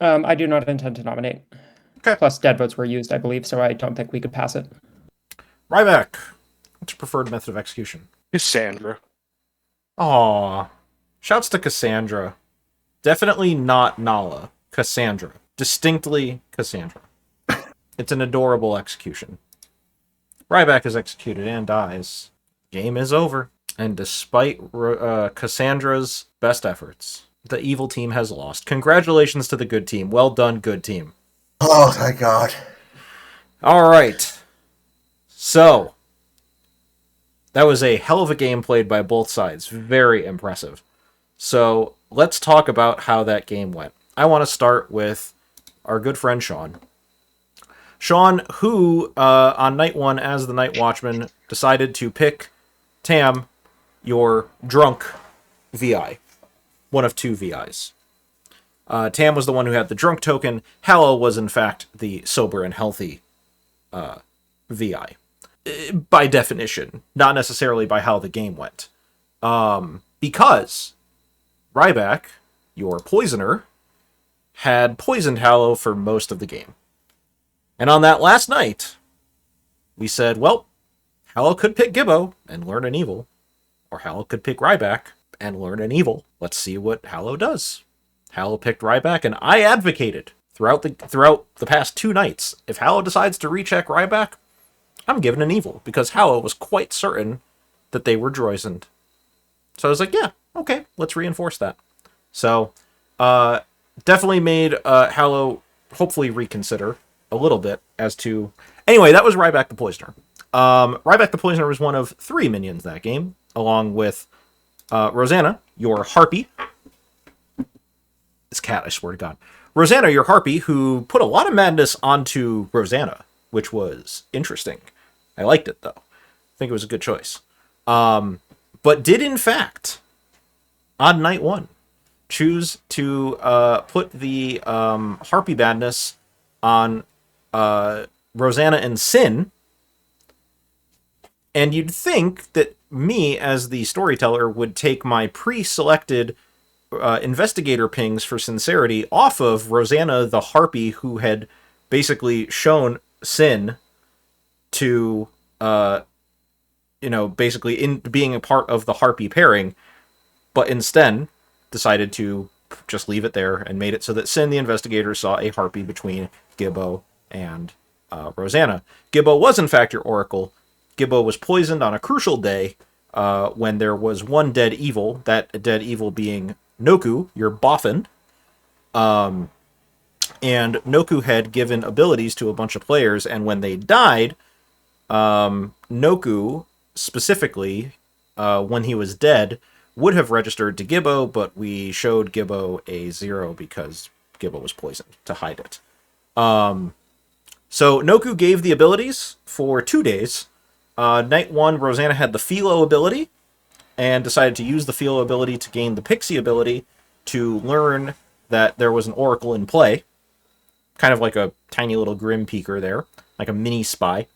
I do not intend to nominate. Okay. Plus, dead votes were used, I believe, so I don't think we could pass it. Ryback, what's your preferred method of execution? Cassandra. Aw. Shouts to Cassandra. Definitely not Nala. Cassandra. Distinctly Cassandra. It's an adorable execution. Ryback is executed and dies. Game is over. And despite Cassandra's best efforts, the evil team has lost. Congratulations to the good team. Well done, good team. Oh, thank God. All right. So, that was a hell of a game played by both sides. Very impressive. So, let's talk about how that game went. I want to start with our good friend Sean. Sean, who on night 1 as the Night Watchman decided to pick Tam, your drunk VI. One of 2 VIs. Tam was the one who had the drunk token. Hallow was, in fact, the sober and healthy VI. By definition, not necessarily by how the game went. Because Ryback, your poisoner, had poisoned Hallow for most of the game. And on that last night, we said, well, Hallow could pick Gibbo and learn an evil, or Hallow could pick Ryback and learn an evil. Let's see what Hallow does. Hallow picked Ryback, and I advocated throughout the past 2 nights, if Hallow decides to recheck Ryback, I'm giving an evil, because Hallow was quite certain that they were Droizened. So I was like, yeah, okay, let's reinforce that. So, definitely made Hallow hopefully reconsider a little bit as to... Anyway, that was Ryback the Poisoner. Ryback the Poisoner was one of 3 minions that game, along with Rosanna, your harpy. This cat, I swear to God. Rosanna, your harpy, who put a lot of madness onto Rosanna, which was interesting. I liked it, though. I think it was a good choice. But did, in fact, on night 1, choose to put the harpy madness on Rosanna and Sin. And you'd think that me, as the storyteller, would take my pre-selected investigator pings for sincerity off of Rosanna the Harpy, who had basically shown Sin to, basically in being a part of the Harpy pairing, but instead decided to just leave it there and made it so that Sin, the investigator, saw a Harpy between Gibbo and Rosanna. Gibbo was, in fact, your oracle. Gibbo was poisoned on a crucial day when there was one dead evil, that dead evil being Noku, your BOFFIN. And Noku had given abilities to a bunch of players, and when they died, Noku, specifically, when he was dead, would have registered to Gibbo, but we showed Gibbo a 0 because Gibbo was poisoned to hide it. So Noku gave the abilities for 2 days. Night 1, Rosanna had the Philo ability, and decided to use the Philo ability to gain the Pixie ability to learn that there was an Oracle in play. Kind of like a tiny little Grim Peeker there, like a mini spy.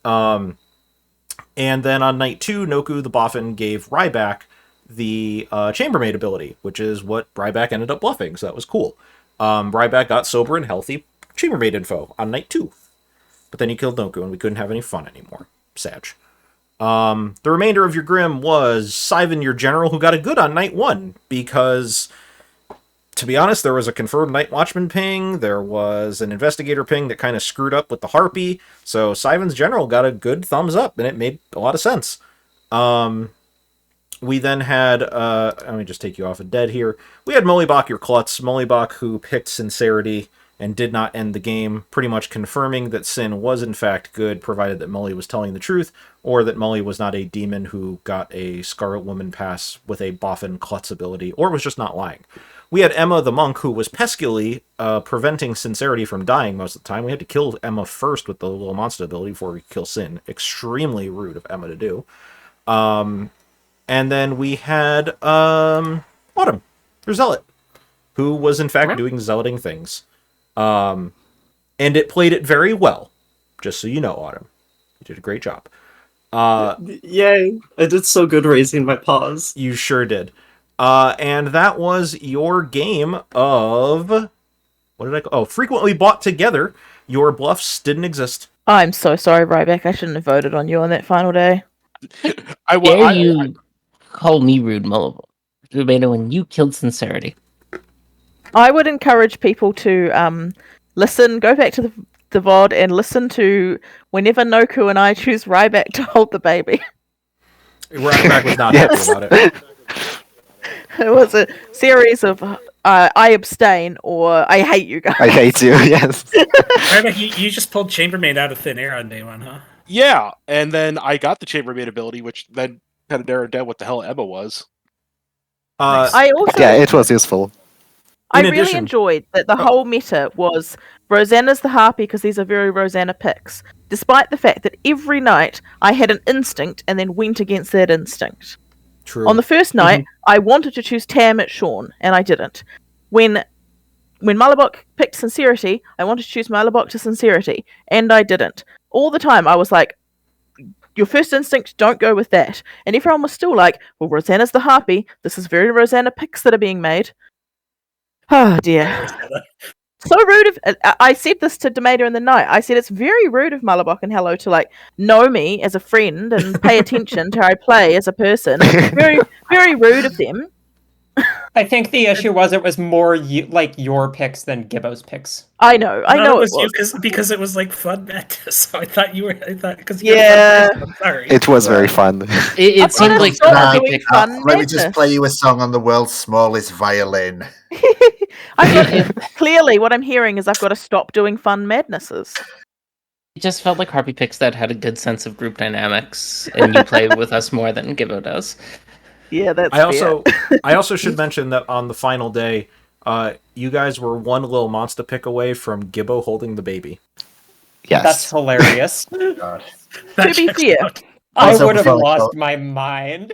And then on night 2, Noku the Boffin gave Ryback the Chambermaid ability, which is what Ryback ended up bluffing, so that was cool. Ryback got sober and healthy Chambermaid info on night 2. But then he killed Noku, and we couldn't have any fun anymore. Sag. The remainder of your Grim was Sivan, your general, who got a good on night 1, because, to be honest, there was a confirmed Night Watchman ping, there was an investigator ping that kind of screwed up with the Harpy, so Sivan's general got a good thumbs up, and it made a lot of sense. We then had, let me just take you off of dead here, we had Molybach, your klutz, Molybach, who picked Sincerity and did not end the game, pretty much confirming that Sin was in fact good, provided that Molly was telling the truth, or that Molly was not a demon who got a Scarlet Woman pass with a Boffin klutz ability, or was just not lying. We had Emma the monk, who was peskily preventing Sincerity from dying most of the time. We had to kill Emma first with the little monster ability before we kill Sin. Extremely rude of Emma to do. And then we had Autumn, your zealot, who was in fact doing zealoting things. And it played it very well, just so you know, Autumn. You did a great job. Yay! I did so good raising my paws. You sure did. And that was your game of... What did I call? Oh, frequently bought together. Your bluffs didn't exist. I'm so sorry, Ryback. I shouldn't have voted on you on that final day. Dare you call me rude, Tomato, when you killed Sincerity? I would encourage people to listen, go back to the VOD and listen to whenever Noku and I choose Ryback to hold the baby. Ryback was not happy about it. It was a series of I abstain or I hate you guys. I hate you, yes. Ryback, you just pulled Chambermaid out of thin air on day 1, huh? Yeah, and then I got the Chambermaid ability, which then kind of narrowed down what the hell Emma was. I also, yeah, it was useful. I really enjoyed that the whole meta was Rosanna's the Harpy because these are very Rosanna picks, despite the fact that every night I had an instinct and then went against that instinct. True. On the first night, I wanted to choose Tam at Sean, and I didn't. When Malabok picked Sincerity, I wanted to choose Malabok to Sincerity, and I didn't. All the time, I was like, your first instinct, don't go with that. And everyone was still like, well, Rosanna's the Harpy. This is very Rosanna picks that are being made. Oh, dear. So rude of... I said this to Tomato in the night. I said it's very rude of Malabok and Hello to, like, know me as a friend and pay attention to how I play as a person. Very, very rude of them. I think the issue was it was more your picks than Gibbo's picks. I know it was. Because it was like fun madness. So I thought because I'm sorry. It was very fun. It seemed like let me just play you a song on the world's smallest violin. Clearly, what I'm hearing is I've got to stop doing fun madnesses. It just felt like Harpy picks that had a good sense of group dynamics, and you play with us more than Gibbo does. Yeah, that's I also should mention that on the final day, you guys were one little monster pick away from Gibbo holding the baby. Yes. That's hilarious. To be fair, I would have lost my mind.